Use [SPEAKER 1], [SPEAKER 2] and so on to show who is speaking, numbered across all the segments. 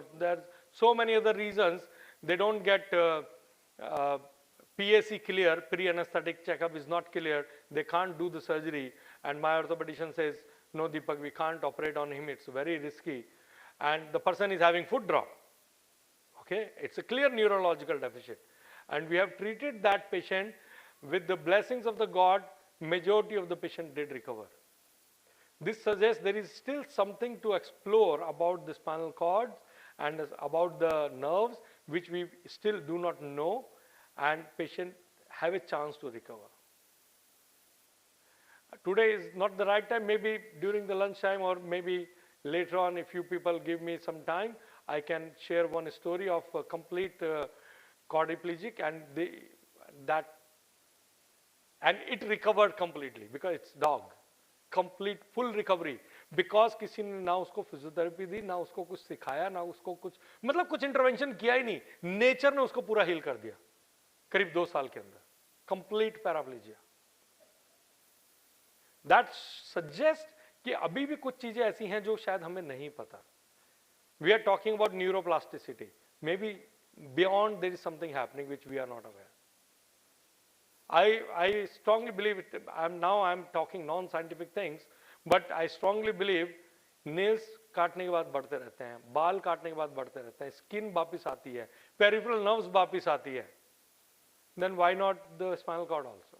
[SPEAKER 1] or there's so many other reasons they don't get PAC clear, pre-anesthetic checkup is not clear, they can't do the surgery, and my orthopedician says, no Deepak, we can't operate on him, it's very risky, and the person is having foot drop. Okay, it's a clear neurological deficit, and we have treated that patient with the blessings of the God. Majority of the patient did recover. This suggests there is still something to explore about the spinal cord and about the nerves, which we still do not know, and patient have a chance to recover. Today is not the right time, maybe during the lunchtime or maybe later on, if you people give me some time, I can share one story of a complete quadriplegic, and it recovered completely because it's dog. Complete full recovery because किसी ने ना उसको physiotherapy दी, ना उसको कुछ सिखाया, ना उसको कुछ मतलब कुछ इंटरवेंशन किया ही नहीं, नेचर ने उसको पूरा हील कर दिया करीब 2 साल के अंदर. Complete paraplegia. दैट सजेस्ट कि अभी भी कुछ चीजें ऐसी हैं जो शायद हमें नहीं पता. We are talking about neuroplasticity, maybe beyond there is something happening which we are not aware. I strongly believe it. I'm talking non-scientific things, but I strongly believe nails काटने के बाद बढ़ते रहते हैं, बाल काटने के बाद बढ़ते रहते हैं, स्किन वापिस आती है, पेरिफेरल नर्व्स वापिस आती है. Then why not the spinal cord also?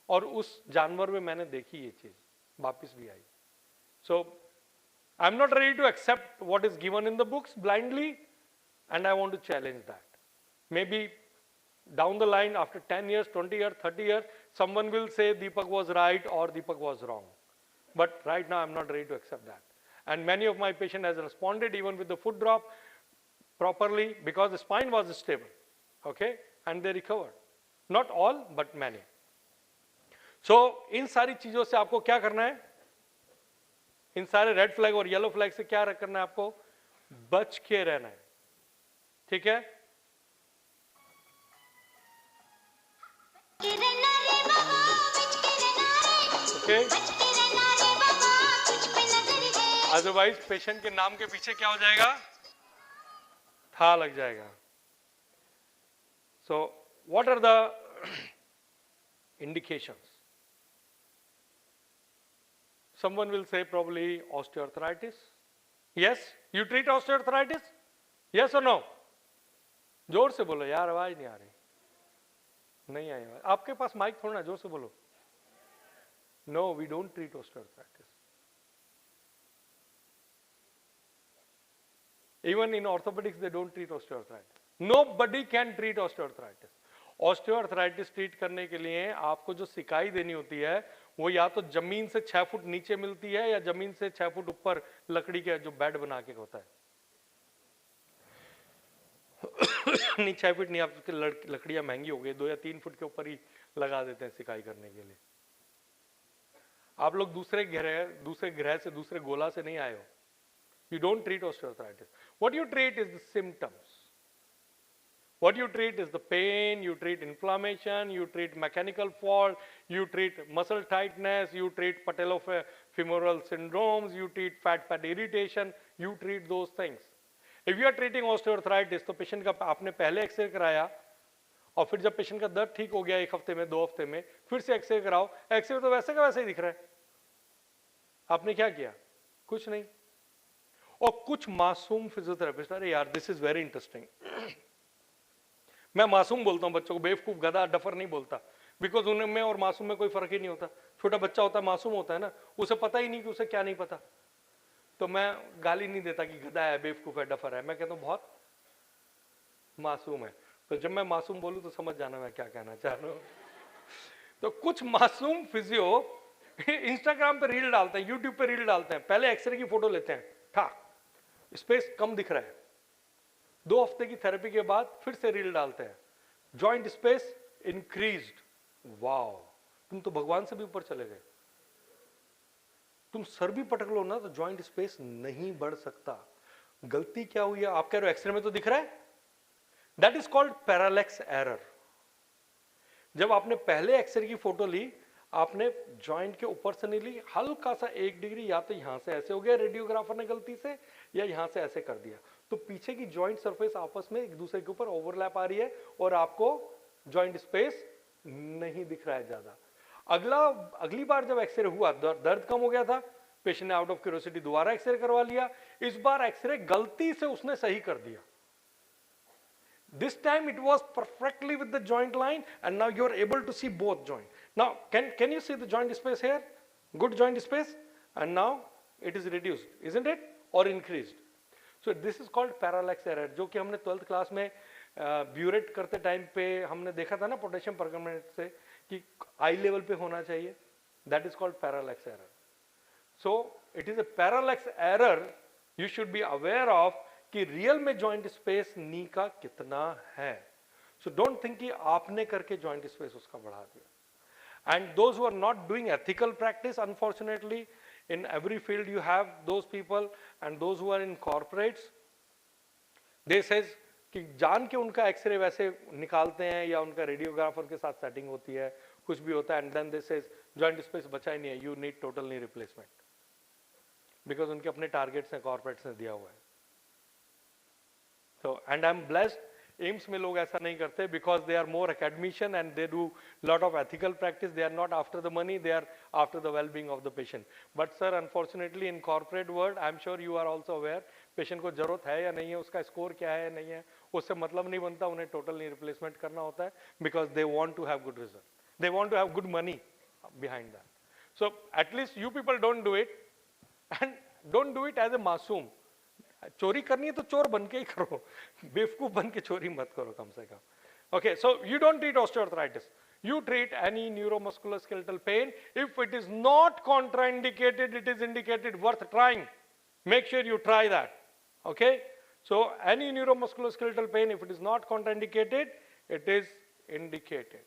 [SPEAKER 1] और उस जानवर में मैंने देखी ये चीज वापिस भी आई. So I'm not ready to accept what is given in the books blindly, and I want to challenge that. Maybe down the line, after 10 years, 20 years, 30 years, someone will say Deepak was right or Deepak was wrong. But right now, I'm not ready to accept that. And many of my patients has responded even with the foot drop properly because the spine was stable, okay, and they recovered. Not all, but many. So, इन सारी चीजों से आपको क्या करना है? इन सारे red flag और yellow flag से क्या करना है आपको? बच के रहना है. ठीक है? Okay. अदरवाइज पेशेंट के नाम के पीछे क्या हो जाएगा? था लग जाएगा. So what are the indications? Someone will say probably osteoarthritis. Yes, you treat osteoarthritis? Yes or no? जोर से बोलो यार, आवाज नहीं आ रही. नहीं आई आवाज. आपके पास माइक थोड़ा ना, जोर से बोलो. No, we don't treat osteoarthritis. Even in orthopedics, they don't treat osteoarthritis. Nobody can treat osteoarthritis. Osteoarthritis treat करने के लिए आपको जो सिकाई देनी होती है वो या तो जमीन से 6 फुट नीचे मिलती है या जमीन से 6 फुट ऊपर लकड़ी का जो बेड बना के होता है. नहीं 6 फुट नहीं, आपकी लकड़ियां महंगी हो गई, 2 या 3 फुट के ऊपर ही लगा देते हैं सिकाई करने के लिए. आप लोग दूसरे ग्रह से दूसरे गोला से नहीं आए हो. You don't treat osteoarthritis. What you treat is the symptoms. What you treat is the pain, you treat inflammation, you treat mechanical fault, you treat muscle tightness, you treat patellofemoral syndromes, you treat fat irritation, you treat those things. If you are treating osteoarthritis, तो patient का आपने पहले x ray कराया और फिर जब patient का दर्द ठीक हो गया 1 हफ्ते में 2 हफ्ते में फिर से एक्सरे कराओ, एक्सरे तो वैसे का वैसे ही दिख रहा है. आपने क्या किया? कुछ नहीं. और कुछ मासूम फिजियोथेरेपिस्ट, अरे यार दिस इज वेरी इंटरेस्टिंग. मैं मासूम बोलता हूं बच्चों को, बेवकूफ गधा डफर नहीं बोलता, बिकॉज उनमें और मासूम में कोई फर्क ही नहीं होता. छोटा बच्चा होता है, मासूम होता है ना, उसे पता ही नहीं कि उसे क्या नहीं पता. तो मैं गाली नहीं देता कि गधा है, बेवकूफ है, डफर है. मैं कहता हूं बहुत मासूम है. तो जब मैं मासूम बोलूं तो समझ जाना मैं क्या कहना चाह रहा हूं. तो कुछ मासूम फिजियो इंस्टाग्राम पे रील डालते हैं, यूट्यूब पे रील डालते हैं, पहले एक्सरे की फोटो लेते हैं, था स्पेस कम दिख रहा है, 2 हफ्ते की थेरेपी के बाद फिर से रील डालते हैं, जॉइंट स्पेस इंक्रीज्ड. वाओ, तुम तो भगवान से भी ऊपर चले गए. तुम सर भी पटक लो ना तो जॉइंट स्पेस नहीं बढ़ सकता. गलती क्या हुई है? आप कह रहे हो एक्सरे में तो दिख रहा है. That is called parallax error. जब आपने पहले एक्सरे की फोटो ली, आपने जॉइंट के ऊपर से नहीं ली, हल्का सा 1 डिग्री या तो यहां से ऐसे हो गया रेडियोग्राफर ने गलती से, या यहां से ऐसे कर दिया, तो पीछे की जॉइंट सरफेस आपस में एक दूसरे के ऊपर ओवरलैप आ रही है और आपको जॉइंट स्पेस नहीं दिख रहा है ज्यादा। अगली बार जब एक्सरे हुआ, दर्द कम हो गया था, पेशेंट ने आउट ऑफ क्यूरियोसिटी दोबारा एक्सरे करवा लिया। इस बार एक्सरे गलती से उसने सही कर दिया। This time it was perfectly with the joint line, and now you are able to see both joint. Now can you see the joint space here? Good joint space, and now it is reduced, isn't it, or increased? So this is called parallax error, जो कि हमने 12th class में burette करते time पे हमने देखा था ना पोटेशियम परमानेंट से कि आई लेवल पे होना चाहिए. That is called parallax error. So it is a parallax error you should be aware of कि रियल में जॉइंट स्पेस नी का कितना है. सो डोंट थिंक कि आपने करके जॉइंट स्पेस उसका बढ़ा दिया. And those who are not doing ethical practice, unfortunately in every field you have those people, and those who are in corporates they says कि जान के उनका एक्सरे वैसे निकालते हैं या उनका रेडियोग्राफर के साथ सेटिंग होती है, कुछ भी होता है, and then they says joint space बचा ही नहीं है, you need total knee replacement, because उनके अपने टारगेट्स हैं, कॉर्पोरेट्स ने दिया हुआ है. So, and I'm blessed, AIIMS में लोग ऐसा नहीं करते because they are more academician and they do lot of ethical practice. They are not after the money, they are after the well-being of the patient. But sir, unfortunately in corporate world, I'm sure you are also aware, patient को जरूरत है या नहीं है, उसका score क्या है नहीं है, उससे मतलब नहीं बनता, उन्हें टोटल नहीं रिप्लेसमेंट करना होता है because they want to have good result. They want to have good money behind that. So at least you people don't do it, and don't do it as a मासूम. चोरी करनी है तो चोर बन के ही करो, बेवकूफ बन के चोरी मत करो कम से कम. Okay, so you don't treat osteoarthritis. You treat any neuromusculoskeletal pain. If it is not contraindicated, it is indicated, worth trying. Make sure you try that. Okay? So any neuromusculoskeletal pain, if it is not contraindicated, it is indicated.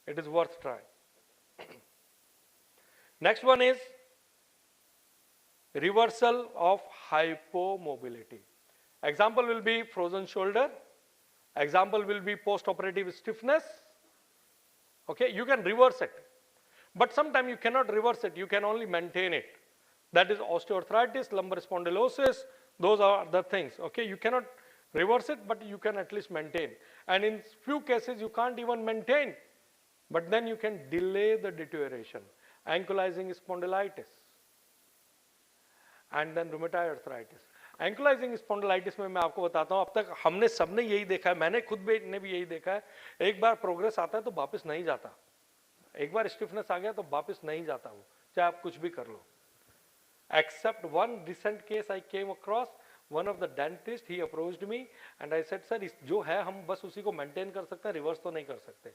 [SPEAKER 1] It is worth trying. Next one is reversal of hypomobility. Example will be frozen shoulder. Example will be post-operative stiffness. Okay, you can reverse it, but sometimes you cannot reverse it. You can only maintain it. That is osteoarthritis, lumbar spondylosis. Those are the things. Okay, you cannot reverse it, but you can at least maintain. And in few cases you can't even maintain, but then you can delay the deterioration. Ankylosing spondylitis. And then rheumatoid arthritis. Ankylosing spondylitis में मैं आपको बताता हूं, अब तक हमने सबने यही देखा है, मैंने खुद भी ने भी यही देखा है, एक बार प्रोग्रेस आता है तो वापस नहीं जाता. एक बार स्टिफनेस आ गया तो वापस नहीं जाता वो, चाहे आप कुछ भी कर लो. Except one recent case I came across, one of the dentist, he approached me and I said sir जो है हम बस उसी को मेंटेन कर सकते हैं, रिवर्स तो नहीं कर सकते.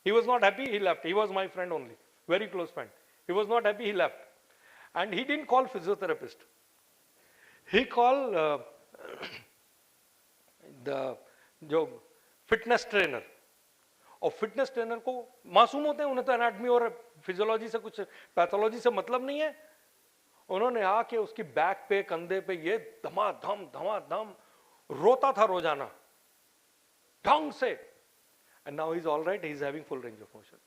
[SPEAKER 1] He was not happy, he left. He was my friend only, very close friend. He was not happy, he left. And he didn't call physiotherapist. He called the जो फिटनेस ट्रेनर. और fitness trainer को मासूम होते हैं, उन्हें तो anatomy और physiology से कुछ पैथोलॉजी से मतलब नहीं है. उन्होंने आके उसकी बैक पे, कंधे पे ये धमाधम रोता था रोजाना ढंग से. And now he is all right, he is having full range of motion.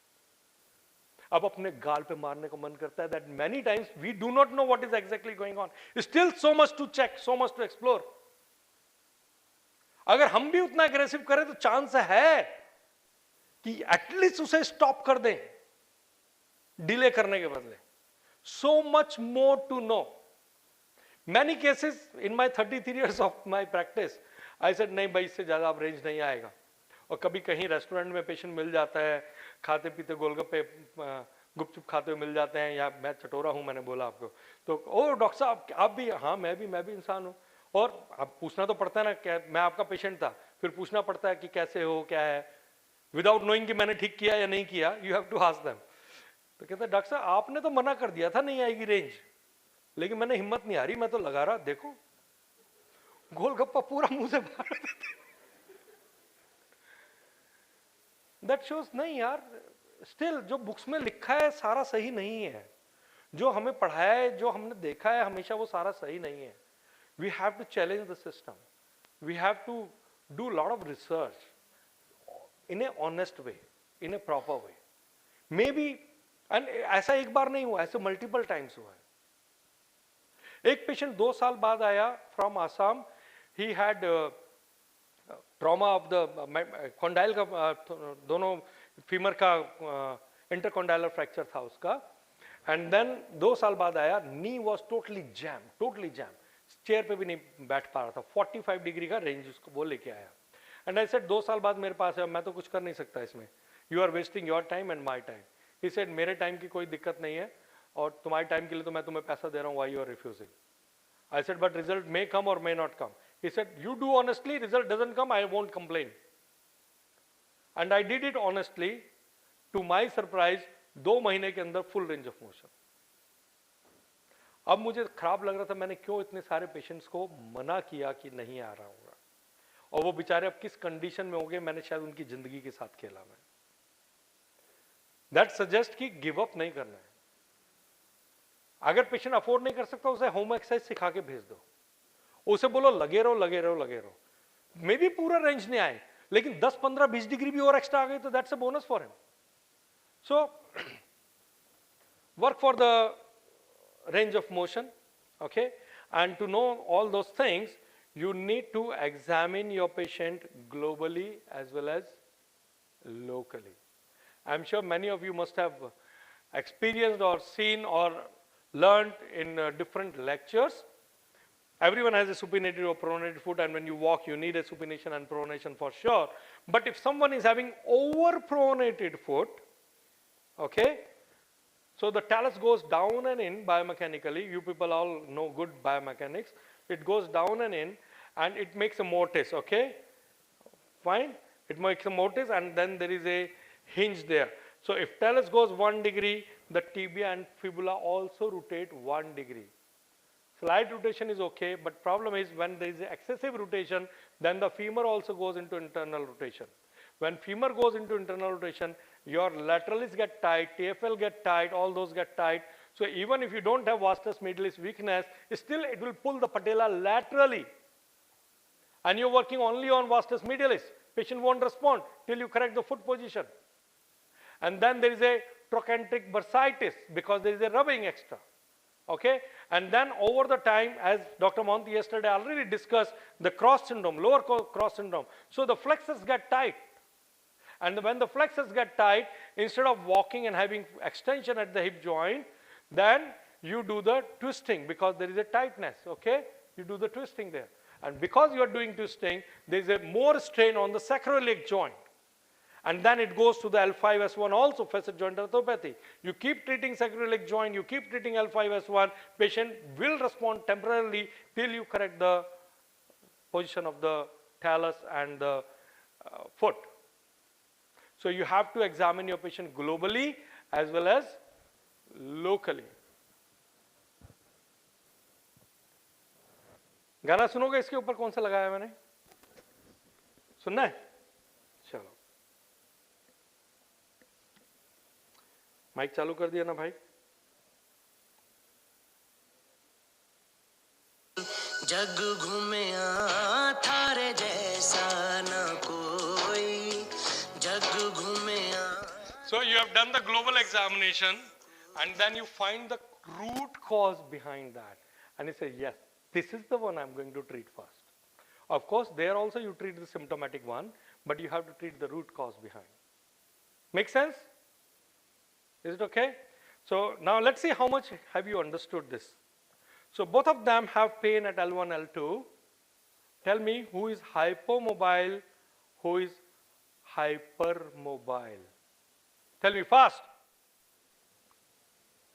[SPEAKER 1] अब अपने गाल पे मारने को मन करता है. That many times we do not know what is exactly going on. Still so much to check, so much to explore. अगर हम भी उतना एग्रेसिव करें तो चांस है कि एटलीस्ट उसे स्टॉप कर दें, डिले करने के बदले. So much more to know. Many cases in my 33 years of my practice, I said नहीं भाई, इससे ज्यादा अब रेंज नहीं आएगा. और कभी कहीं रेस्टोरेंट में पेशेंट मिल जाता है, खाते पीते गोलगप्पे गुपचुप खाते हुए मिल जाते हैं, या मैं चटोरा हूं मैंने बोला आपको, तो ओ डॉक्टर साहब आप भी, हाँ मैं भी इंसान हूं. और अब पूछना तो पड़ता है ना, क्या मैं आपका पेशेंट था, फिर पूछना पड़ता है कि कैसे हो, क्या है, विदाउट नोइंग कि मैंने ठीक किया या नहीं किया. You have to ask them. तो कहते हैं डॉक्टर साहब आपने तो मना कर दिया था नहीं आएगी रेंज, लेकिन मैंने हिम्मत नहीं आ रही, मैं तो लगा रहा, देखो गोलगप्पा पूरा मुंह से बाहर देते. दैट शोज नहीं यार, स्टिल जो बुक्स में लिखा है सारा सही नहीं है. जो हमें पढ़ाया है, जो हमने देखा है हमेशा, वो सारा सही नहीं है. We have to challenge the system. We have to do lot of research in a honest way, in a proper way. Maybe, and ऐसा एक बार नहीं हुआ, ऐसे मल्टीपल टाइम्स हुआ है. एक पेशेंट 2 साल बाद आया from Assam. he had trauma of the condyle का दोनों फीमर का इंटरकॉन्डाइलर फ्रैक्चर था उसका. एंड देन 2 साल बाद आया, नी वॉज टोटली जैम, चेयर पे भी नहीं बैठ पा रहा था. 45 डिग्री का रेंज उसको वो लेके आया. एंड आई सेड 2 साल बाद मेरे पास है, मैं तो कुछ कर नहीं सकता इसमें, you are wasting your time and my time. He said मेरे टाइम की कोई दिक्कत नहीं है और तुम्हारे टाइम के लिए तो मैं तुम्हें पैसा दे रहा हूँ, why you are refusing. I said, but result may come or may not come. He said, you do honestly, result doesn't come, I won't complain. And I did it honestly. To my surprise, 2 महीने के अंदर full range of motion. अब मुझे खराब लग रहा था, मैंने क्यों इतने सारे पेशेंट्स को मना किया कि नहीं आ रहा होगा, और वो बेचारे अब किस कंडीशन में होंगे, मैंने शायद उनकी जिंदगी के साथ खेला. मैं दैट सजेस्ट कि गिव अप नहीं करना है. अगर पेशेंट अफोर्ड नहीं कर सकता, उसे होम एक्सरसाइज सिखा के भेज दो. उसे बोलो लगे रहो. मे भी पूरा रेंज नहीं आए, लेकिन 10, 15, 20 डिग्री भी और एक्स्ट्रा आ गई तो that's a bonus for him. So work for the range of motion. Okay, and to know all those things you need to examine your patient globally as well as locally. I'm sure many of you must have experienced or seen or learned in different lectures. Everyone has a supinated or pronated foot, and when you walk you need a supination and pronation for sure. But if someone is having over pronated foot, okay, so the talus goes down and in biomechanically. You people all know good biomechanics. It goes down and in and it makes a mortise. Okay, fine, it makes a mortise and then there is a hinge there. So if talus goes 1 degree, the tibia and fibula also rotate 1 degree. Slight rotation is okay, but problem is when there is excessive rotation, then the femur also goes into internal rotation. When femur goes into internal rotation, your lateralis get tight, TFL get tight, all those get tight. So even if you don't have vastus medialis weakness, still it will pull the patella laterally. And you're working only on vastus medialis. Patient won't respond till you correct the foot position. And then there is a trochanteric bursitis because there is a rubbing extra. Okay, and then over the time, as Dr. Mohanty yesterday already discussed, the cross syndrome, lower cross syndrome. So the flexors get tight. And when the flexors get tight, instead of walking and having extension at the hip joint, then you do the twisting because there is a tightness. Okay, you do the twisting there. And because you are doing twisting, there is a more strain on the sacroiliac joint. And then it goes to the L5S1 also, facet joint arthropathy. You keep treating sacroiliac joint, you keep treating L5S1, patient will respond temporarily till you correct the position of the talus and the foot. So you have to examine your patient globally as well as locally. गाना सुनोगे इसके ऊपर कौन सा लगाया मैंने? सुनना है? चलो माइक चालू कर दिया ना भाई?
[SPEAKER 2] जग घूमया थारे जैसा न कोई जग घूमया.
[SPEAKER 1] So you have done the global examination and then you find the root cause behind that and you say yes, this is the one I'm going to treat first. Of course there also you treat the symptomatic one, but you have to treat the root cause behind. Make sense? Is it okay? So now let's see how much have you understood this. So both of them have pain at L1, L2. Tell me who is hypomobile, who is hypermobile. Tell me fast.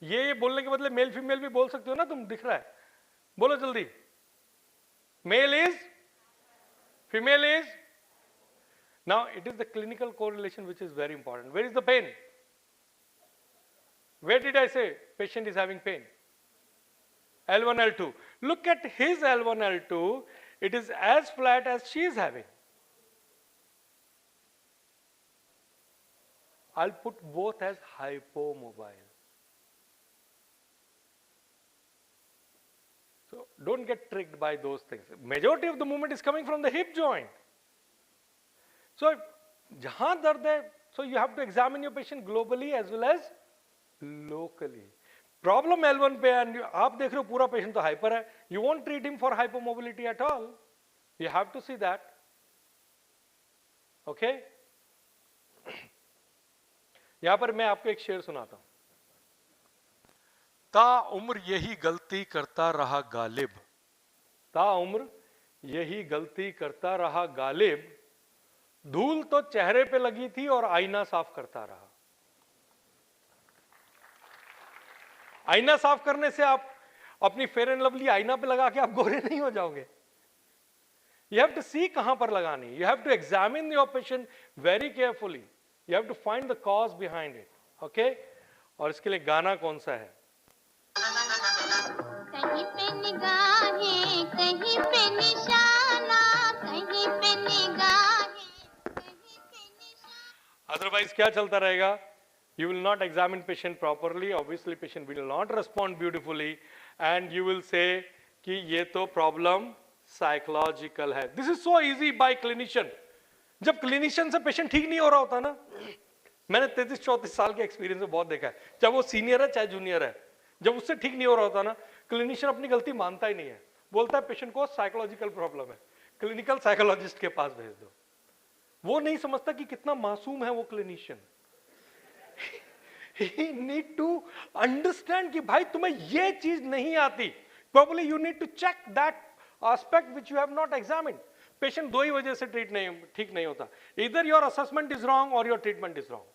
[SPEAKER 1] ये बोलने के बदले male female भी बोल सकते हो ना तुम, दिख रहा है, बोलो जल्दी. Male is, female is. Now it is the clinical correlation which is very important. Where is the pain? Where did I say patient is having pain? L1, L2. Look at his L1, L2. It is as flat as she is having. I'll put both as hypomobile. So don't get tricked by those things. Majority of the movement is coming from the hip joint. So jahan dard hai, so you have to examine your patient globally as well as locally. Problem L1 पे and आप देख रहे हो पूरा patient तो hyper है. You won't treat him for hypomobility at all. You have to see that. Okay? यहां पर मैं आपको एक शेर सुनाता हूं. ताउम्र यही गलती करता रहा गालिब, ताउम्र यही गलती करता रहा गालिब, धूल तो चेहरे पे लगी थी और आईना साफ करता रहा. आईना साफ करने से आप अपनी फेयर एंड लवली आईना पे लगा के आप गोरे नहीं हो जाओगे. You have to see कहां पर लगानी. You have to examine your patient very carefully. You have to find the cause behind it. Okay? और इसके लिए गाना कौन सा है?
[SPEAKER 3] कहीं पे निगाहें, कहीं पे निशाना, कहीं पे निगाहें, कहीं पे निशाना.
[SPEAKER 1] Otherwise क्या चलता रहेगा? You will not examine patient properly. Obviously patient will not respond beautifully, and you will say कि ये तो problem psychological है. This is so easy by clinician. जब clinician से patient ठीक नहीं हो रहा होता ना, मैंने 33-34 साल के एक्सपीरियंस में बहुत देखा है, चाहे वो सीनियर है चाहे जूनियर है, जब उससे ठीक नहीं हो रहा होता ना, क्लिनिशियन अपनी गलती मानता ही नहीं है, बोलता है पेशेंट को साइकोलॉजिकल प्रॉब्लम है, क्लिनिकल साइकोलॉजिस्ट के पास भेज दो. वो नहीं समझता कि कितना मासूम है वो clinician. He need to understand कि भाई तुम्हें ये चीज नहीं आती. Probably you need to check that aspect which you have not examined. Patient दो ही वजह से ठीक नहीं होता. Either your assessment is wrong or your treatment is wrong.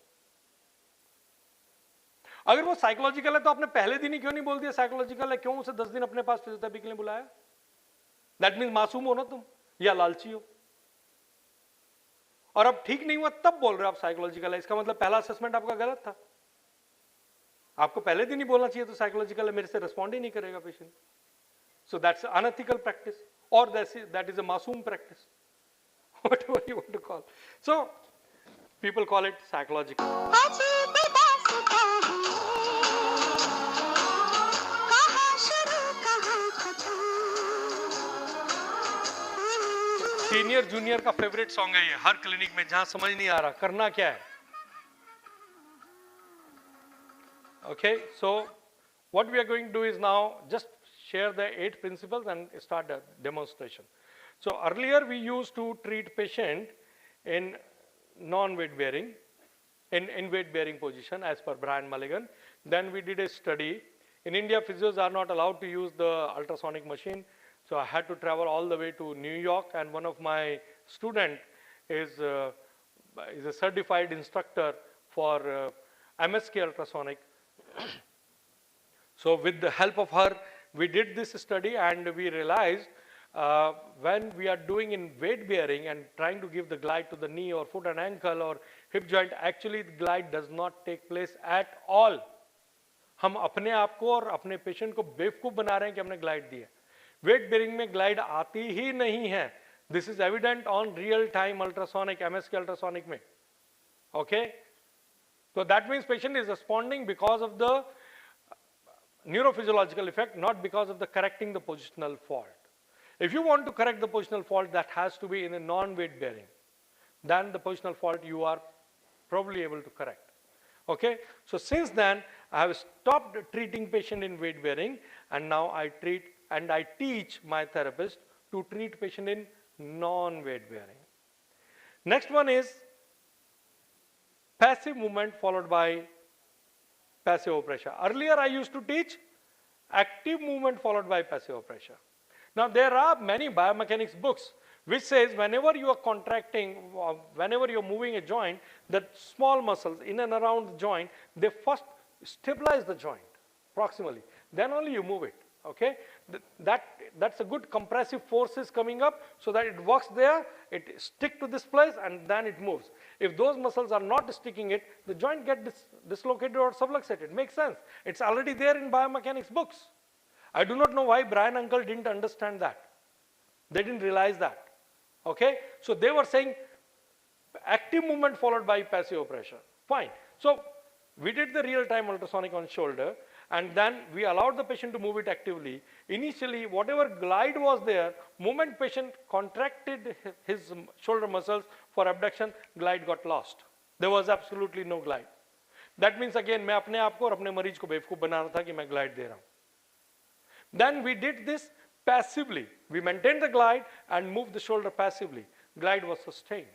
[SPEAKER 1] अगर वो साइकोलॉजिकल है तो आपने पहले दिन ही क्यों नहीं बोल दिया साइकोलॉजिकल है, क्यों उसे 10 दिन अपने पास फिजियोथेरेपी के लिए बुलाया? दैट मीन्स मासूम हो ना तुम, या लालची हो. और अब ठीक नहीं हुआ तब बोल रहे हो आप साइकोलॉजिकल है, इसका मतलब पहला असेसमेंट आपका गलत था. आपको पहले दिन ही बोलना चाहिए तो साइकोलॉजिकल है, मेरे से रिस्पॉन्ड ही नहीं करेगा patient. So that's unethical practice, और दैट इज अ मासूम practice, whatever you want to call. So people call it psychological.
[SPEAKER 3] अजीब दास्तां है, कहाँ शुरू कहाँ खत्म.
[SPEAKER 1] सीनियर जूनियर का फेवरेट सॉन्ग है ये, हर क्लिनिक में जहां समझ नहीं आ रहा करना क्या है. Okay, so what we are going to do is now just share the 8 principles and start the demonstration. So earlier we used to treat patient in non-weight bearing, in weight bearing position as per Brian Mulligan. Then we did a study. In India, physios are not allowed to use the ultrasonic machine. So I had to travel all the way to New York, and one of my student is a certified instructor for MSK ultrasonic. So with the help of her, we did this study, and we realized when we are doing in weight bearing and trying to give the glide to the knee or foot and ankle or hip joint, actually the glide does not take place at all. हम अपने आप को और अपने patient को बेवकूफ बना रहे हैं कि हमने ग्लाइड दी है. वेट बेयरिंग में ग्लाइड आती ही नहीं है. This is evident on real time ultrasonic, MSK ultrasonic में. Okay, so that means patient is responding because of the neurophysiological effect, not because of the correcting the positional fault. If you want to correct the positional fault, that has to be in a non-weight bearing. Then the positional fault you are probably able to correct. Okay, so since then I have stopped treating patient in weight bearing, and now I treat and I teach my therapist to treat patient in non-weight bearing. Next one is passive movement followed by passive pressure. Earlier I used to teach active movement followed by passive pressure. Now there are many biomechanics books which says whenever you are contracting, whenever you are moving a joint, the small muscles in and around the joint, they first stabilize the joint proximally, then only you move it. Okay, that's a good compressive forces coming up so that it works there, it stick to this place and then it moves. If those muscles are not sticking it, the joint gets dislocated or subluxated. Makes sense. It's already there in biomechanics books. I do not know why Brian uncle didn't understand that. They didn't realize that. Okay, so they were saying active movement followed by passive pressure. Fine. So we did the real-time ultrasonic on shoulder, and then we allowed the patient to move it actively. Initially, whatever glide was there, moment patient contracted his shoulder muscles for abduction, glide got lost. There was absolutely no glide. That means again, मैं अपने आप को और अपने मरीज को बेवकूफ बना रहा था कि मैं glide दे रहा हूँ. Then we did this passively. We maintained the glide and moved the shoulder passively. Glide was sustained.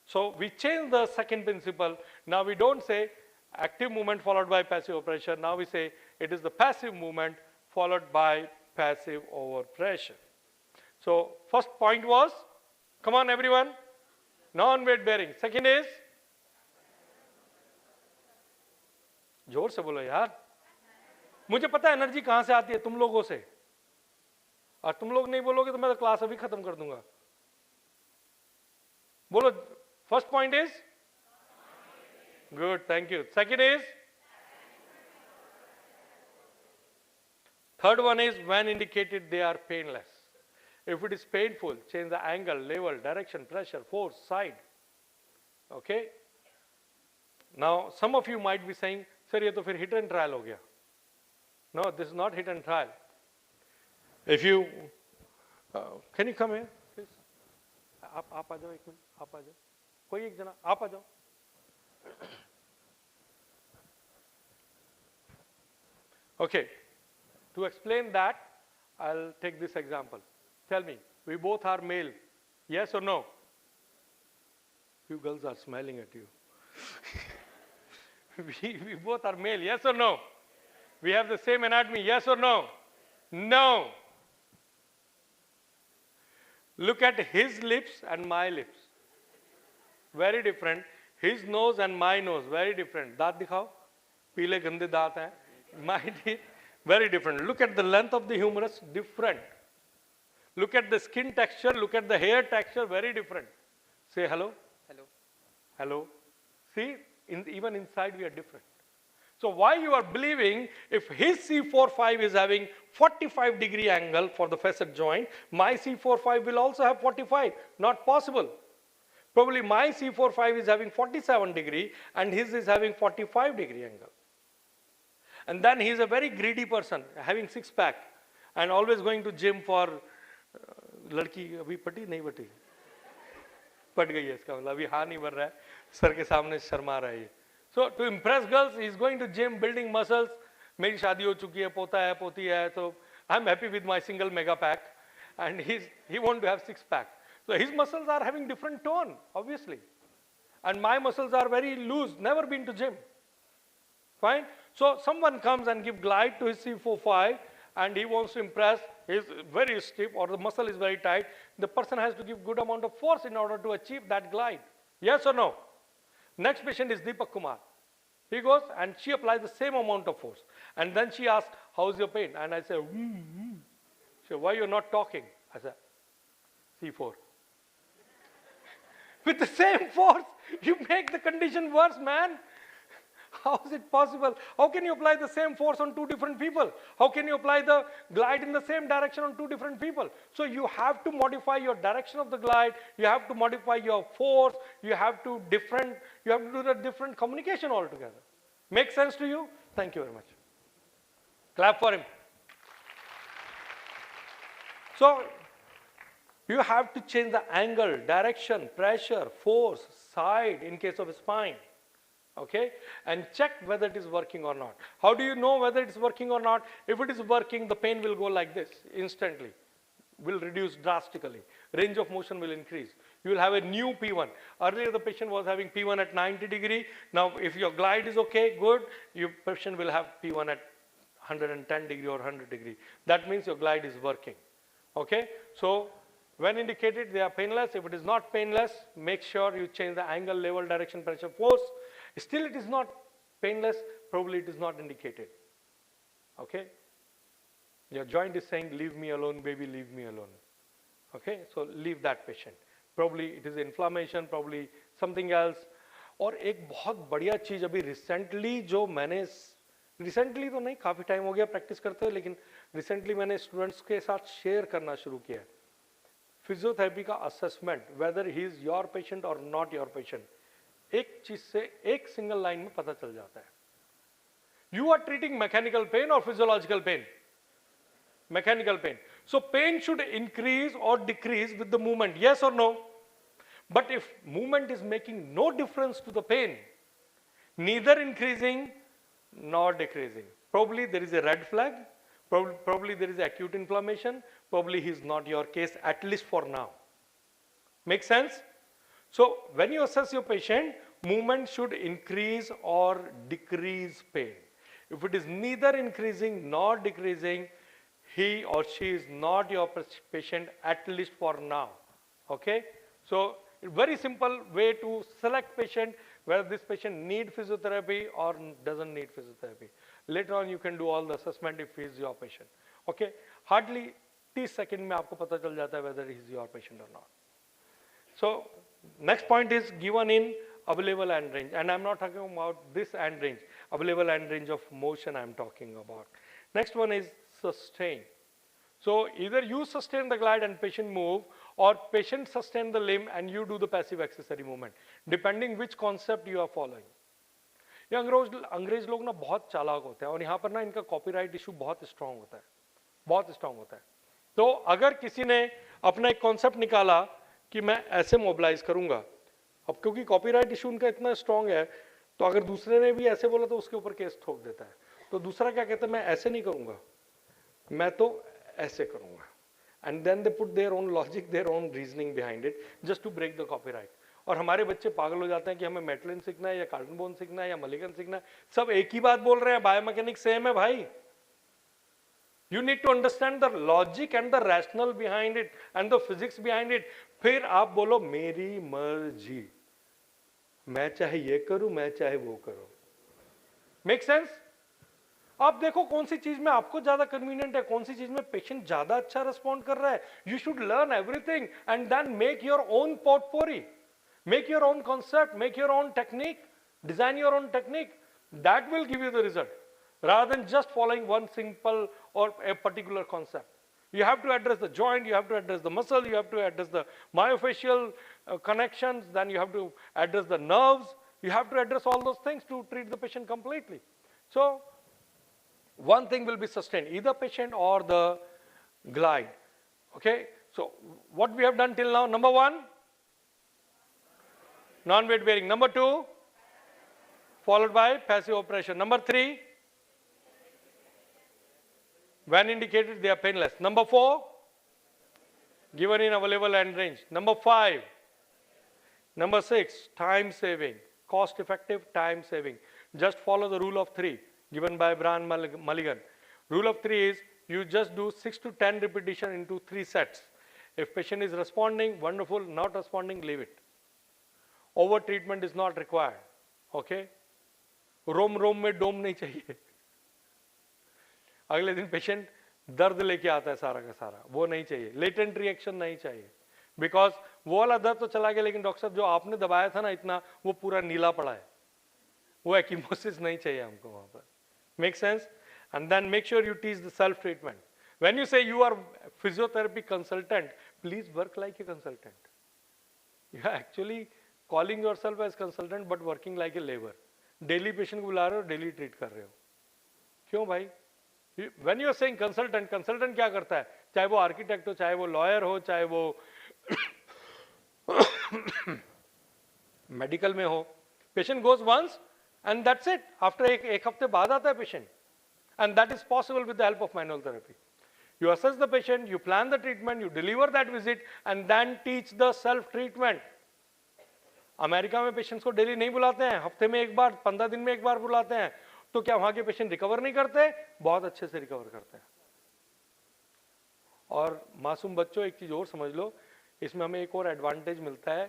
[SPEAKER 1] So we changed the second principle. Now we don't say active movement followed by passive overpressure. Now we say it is the passive movement followed by passive overpressure. So first point was, come on everyone, non-weight bearing. Second is, जोर से बोलो यार, मुझे पता है energy कहां से आती है, तुम लोगों से, और तुम लोग नहीं बोलोगे तो मैं तो क्लास अभी खत्म कर दूंगा. बोलो, first point is good, thank you. Second is, third one is when indicated they are painless. If it is painful, change the angle, level, direction, pressure, force, side. Okay. Now some of you might be saying, sir ये तो फिर hit and trial हो गया. No, this is not hit and trial. If you can you come here please? आप आ जाओ एक minute, आप आ जाओ, कोई एक जना आप आ जाओ. Okay, to explain that, I'll take this example. Tell me, we both are male, yes or no? You girls are smiling at you. we both are male, yes or no? We have the same anatomy, yes or no? No. Look at his lips and my lips. Very different. His nose and my nose, very different. दांत दिखाओ, पीले गंदे दांत हैं. My teeth, very different. Look at the length of the humerus, different. Look at the skin texture, look at the hair texture, very different. Say hello.
[SPEAKER 4] Hello.
[SPEAKER 1] Hello. See, even inside we are different. So why you are believing if his C45 is having 45-degree angle for the facet joint, my C45 will also have 45? Not possible. Probably my C45 is having 47 degree and his is having 45-degree angle. And then he is a very greedy person, having six-pack and always going to gym for लड़की अभी पटी नहीं पटी, पट गई है इसका मतलब, अभी हाँ नहीं भर रहा है, सर के सामने शर्मा रहा है. So to impress girls, he is going to gym, building muscles. मेरी शादी हो चुकी है, पोता है, पोती है, so I'm happy with my single mega pack, and he want to have six-pack. So his muscles are having different tone, obviously, and my muscles are very loose, never been to gym. Fine. So someone comes and give glide to his C45, and he wants to impress, he is very stiff or the muscle is very tight. The person has to give good amount of force in order to achieve that glide. Yes or no? Next patient is Deepak Kumar. He goes and she applies the same amount of force. And then she asks, how's your pain? And I say, She said, why you're not talking? I said, C4. With the same force, you make the condition worse, man. How is it possible? How can you apply the same force on two different people? How can you apply the glide in the same direction on two different people? So you have to modify your direction of the glide, you have to modify your force, you have to do the different communication altogether. Make sense to you? Thank you very much. Clap for him. So you have to change the angle, direction, pressure, force, side in case of a spine. Okay, and check whether it is working or not. How do you know whether it is working or not? If it is working, the pain will go like this instantly, will reduce drastically. Range of motion will increase. You will have a new P1. Earlier the patient was having P1 at 90 degree. Now if your glide is okay, good, your patient will have P1 at 110 degree or 100 degree. That means your glide is working. Okay, so when indicated they are painless. If it is not painless, make sure you change the angle, level, direction, pressure, force. Still it is not painless, probably it is not indicated. Okay? Your joint is saying, leave me alone, baby, leave me alone. Okay? So leave that patient. Probably it is inflammation, probably something else. और एक बहुत बढ़िया चीज अभी recently जो मैंने recently तो नहीं, काफी टाइम हो गया प्रैक्टिस करते हुए, लेकिन रिसेंटली मैंने स्टूडेंट्स के साथ शेयर करना शुरू किया. फिजियोथेरेपी का assessment, weather he is your patient और नॉट योर पेशेंट, एक चीज से एक सिंगल लाइन में पता चल जाता है. You are treating mechanical pain और physiological pain? Mechanical pain. So pain should increase और decrease with the movement, yes और no? But if movement is making no difference to the pain, neither increasing nor decreasing, probably there is a red flag, Probably there is acute inflammation. Probably he is not your case, at least for now. Make sense? So when you assess your patient, movement should increase or decrease pain. If it is neither increasing nor decreasing, he or she is not your patient, at least for now. Okay? So very simple way to select patient, whether this patient need physiotherapy or doesn't need physiotherapy. Later on you can do all the assessment if he is your patient. Okay? Hardly 30 seconds में आपको पता चल जाता है whether he is your patient or not. So next point is given in available end range, and I'm not talking about this end range, available end range of motion I'm talking about. Next one is sustain. So either you sustain the glide and patient move, or patient sustain the limb and you do the passive accessory movement, depending which concept you are following. ये अंग्रेज लोग ना बहुत चालाक होते हैं और यहाँ पर ना इनका कॉपीराइट इशू बहुत स्ट्रांग होता है, बहुत स्ट्रांग होता है. तो अगर किसी ने अपना एक कॉन्सेप्ट निकाला कि मैं ऐसे मोबिलाइज करूंगा, अब क्योंकि कॉपीराइट इशू उनका इतना स्ट्रांग है, तो अगर दूसरे ने भी ऐसे बोला तो उसके ऊपर केस ठोक देता है. तो दूसरा क्या कहता है, मैं ऐसे नहीं करूंगा, मैं तो ऐसे करूंगा. And then they put their own logic, their own reasoning behind it, just to break the copyright. और हमारे बच्चे पागल हो जाते हैं कि हमें मेटलिन सीखना है या कार्बन बोन सीखना है या मलिगन सीखना है. सब एक ही बात बोल रहे हैं, बायोमैकेनिक्स सेम है भाई. You need to understand the logic and the rationale behind it and the physics behind it. फिर आप बोलो मेरी मर्जी, मैं चाहे ये करूं, मैं चाहे वो करूं. Make sense? आप देखो कौन सी चीज में आपको ज्यादा कन्वीनियंट है, कौन सी चीज में पेशेंट ज्यादा अच्छा रिस्पॉन्ड कर रहा है. You should learn everything and then make your own portfolio, make your own concept, make your own technique, design your own technique. That will give you the result, rather than just following one simple or a particular concept. You have to address the joint, you have to address the muscle, you have to address the myofascial connections, then you have to address the nerves, you have to address all those things to treat the patient completely. So one thing will be sustained, either patient or the glide. Okay, so what we have done till now: number one, non-weight bearing; number two, followed by passive operation; number three, when indicated they are painless; number four, given in available end range; number five, number six, time saving, cost effective, time saving. Just follow the rule of three given by Brian Mulligan. Rule of three is you just do 6 to 10 repetition into 3 sets. If patient is responding, wonderful; not responding, leave it. Over treatment is not required. Okay, रोम में डोम नहीं चाहिए. अगले दिन patient दर्द लेके आता है सारा का सारा, वो नहीं चाहिए. लेटेंट रिएक्शन नहीं चाहिए, बिकॉज वो वाला दर्द तो चला गया, लेकिन डॉक्टर साहब जो आपने दबाया था ना इतना, वो पूरा नीला पड़ा है. वो एक्यूमोसिस नहीं चाहिए हमको वहां पर. Make sense? And then make sure you teach the self treatment. When you say you are physiotherapy consultant, please work like a consultant. You are actually calling yourself as consultant but working like a labour. Daily patient को बुला रहे हो, daily treat कर रहे हो. क्यों भाई? When you are saying consultant, consultant क्या करता है? चाहे वो आर्किटेक्ट हो, चाहे वो लॉयर हो, चाहे वो मेडिकल में हो. Patient goes once and that's it. After एक हफ्ते बाद आता है patient, and that is possible with the help of manual therapy. You assess the patient, you plan the treatment, you deliver that visit, and then teach the self treatment. America में patients को daily नहीं बुलाते हैं, हफ्ते में एक बार, 15 दिन में एक बार बुलाते हैं. तो क्या वहां के पेशेंट रिकवर नहीं करते? बहुत अच्छे से रिकवर करते हैं. और मासूम बच्चों, एक चीज और समझ लो, इसमें हमें एक और एडवांटेज मिलता है.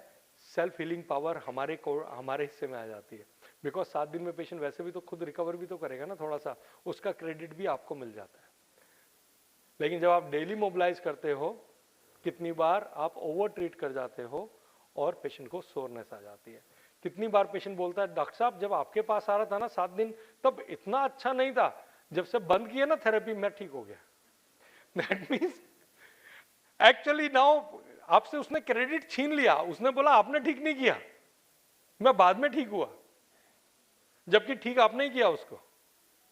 [SPEAKER 1] सेल्फ हीलिंग पावर हमारे हिस्से में आ जाती है, बिकॉज 7 दिन में पेशेंट वैसे भी तो खुद रिकवर भी तो करेगा ना थोड़ा सा, उसका क्रेडिट भी आपको मिल जाता है. लेकिन जब आप डेली मोबिलाइज करते हो, कितनी बार आप ओवर ट्रीट कर जाते हो और पेशेंट को सोरनेस आ जाती है. कितनी बार पेशेंट बोलता है, डॉक्टर साहब जब आपके पास आ रहा था ना 7 दिन, तब इतना अच्छा नहीं था, जब से बंद किया ना थेरेपी मैं ठीक हो गया. दैट मीन्स एक्चुअली नाउ आपसे उसने क्रेडिट छीन लिया. उसने बोला आपने ठीक नहीं किया, मैं बाद में ठीक हुआ, जबकि ठीक आपने ही किया उसको.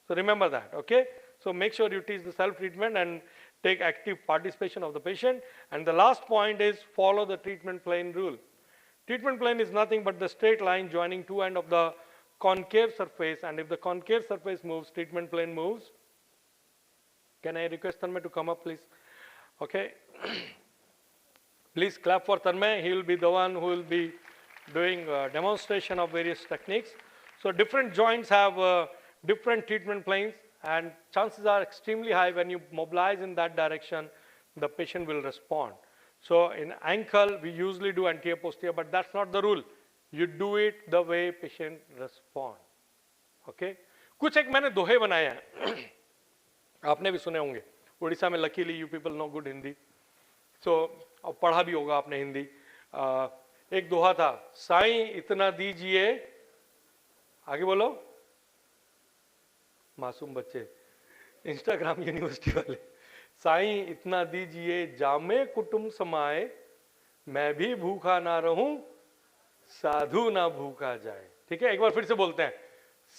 [SPEAKER 1] So remember that. Okay, so make sure you teach the self treatment and take active participation of the patient. And the last point is follow the treatment plane rule. Treatment plane is nothing but the straight line joining two ends of the concave surface, and if the concave surface moves, treatment plane moves Can I request Tanmay to come up, please? Okay. Please clap for Tanmay. He will be the one who will be doing a demonstration of various techniques. So different joints have different treatment planes, and chances are extremely high when you mobilize in that direction, the patient will respond. So in ankle, we usually do anterior posterior, but that's not the rule. You do it the way patient respond. Okay? कुछ एक मैंने दोहे बनाए हैं आपने भी सुने होंगे उड़ीसा में luckily you people know good Hindi so अब पढ़ा भी होगा आपने हिंदी एक दोहा था साईं इतना दीजिए आगे बोलो मासूम बच्चे इंस्टाग्राम यूनिवर्सिटी वाले साईं इतना दीजिए जामे कुटुंब समाए मैं भी भूखा ना रहूं साधु ना भूखा जाए ठीक है एक बार फिर से बोलते हैं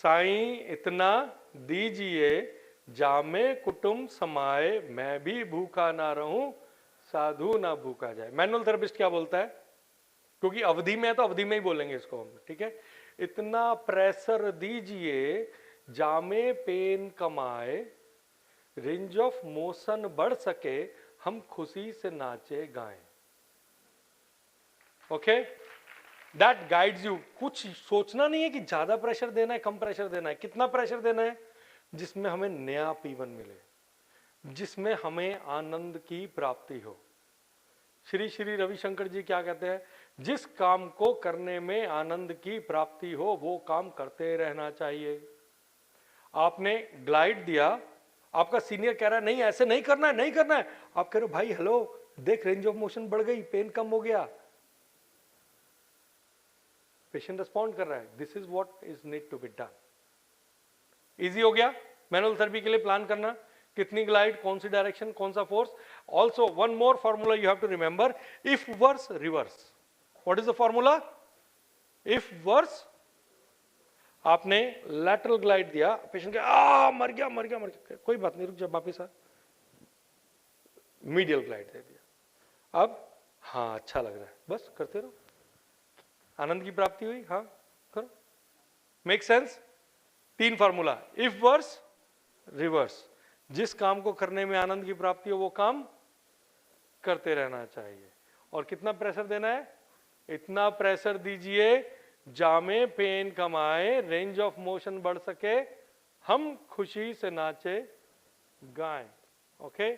[SPEAKER 1] साईं इतना दीजिए जामे कुटुंब समाए मैं भी भूखा ना रहूं साधु ना भूखा जाए मैनुअल थेरेपिस्ट क्या बोलता है क्योंकि अवधि में है तो अवधि में ही बोलेंगे इसको हम ठीक है इतना प्रेशर दीजिए जामे पेन कमाए रेंज ऑफ मोशन बढ़ सके हम खुशी से नाचे गाएं ओके दैट गाइड्स यू कुछ सोचना नहीं है कि ज्यादा प्रेशर देना है कम प्रेशर देना है कितना प्रेशर देना है जिसमें हमें नया पीवन मिले जिसमें हमें आनंद की प्राप्ति हो श्री श्री रविशंकर जी क्या कहते हैं जिस काम को करने में आनंद की प्राप्ति हो वो काम करते रहना चाहिए आपने ग्लाइड दिया आपका सीनियर कह रहा है नहीं ऐसे नहीं करना है नहीं करना है आप कह रहे हो भाई हेलो देख रेंज ऑफ मोशन बढ़ गई पेन कम हो गया पेशेंट रिस्पॉन्ड कर रहा है this is what is need to be done easy हो गया मैनुअल थेरेपी के लिए प्लान करना कितनी ग्लाइड कौन सी डायरेक्शन कौन सा force also one more formula you have to remember vice versa reverse what is the formula vice versa आपने लैटरल ग्लाइड दिया पेशेंट के मर गया कोई बात नहीं रुक जा वापिस आ मीडियल ग्लाइड दे दिया अब हाँ अच्छा लग रहा है बस करते रहो आनंद की प्राप्ति हुई हाँ करो make sense 3 formula vice versa reverse जिस काम को करने में आनंद की प्राप्ति हो वो काम करते रहना चाहिए और कितना प्रेशर देना है इतना प्रेशर दीजिए जामे पेन कमाए रेंज ऑफ मोशन बढ़ सके हम खुशी से नाचे गाएं ओके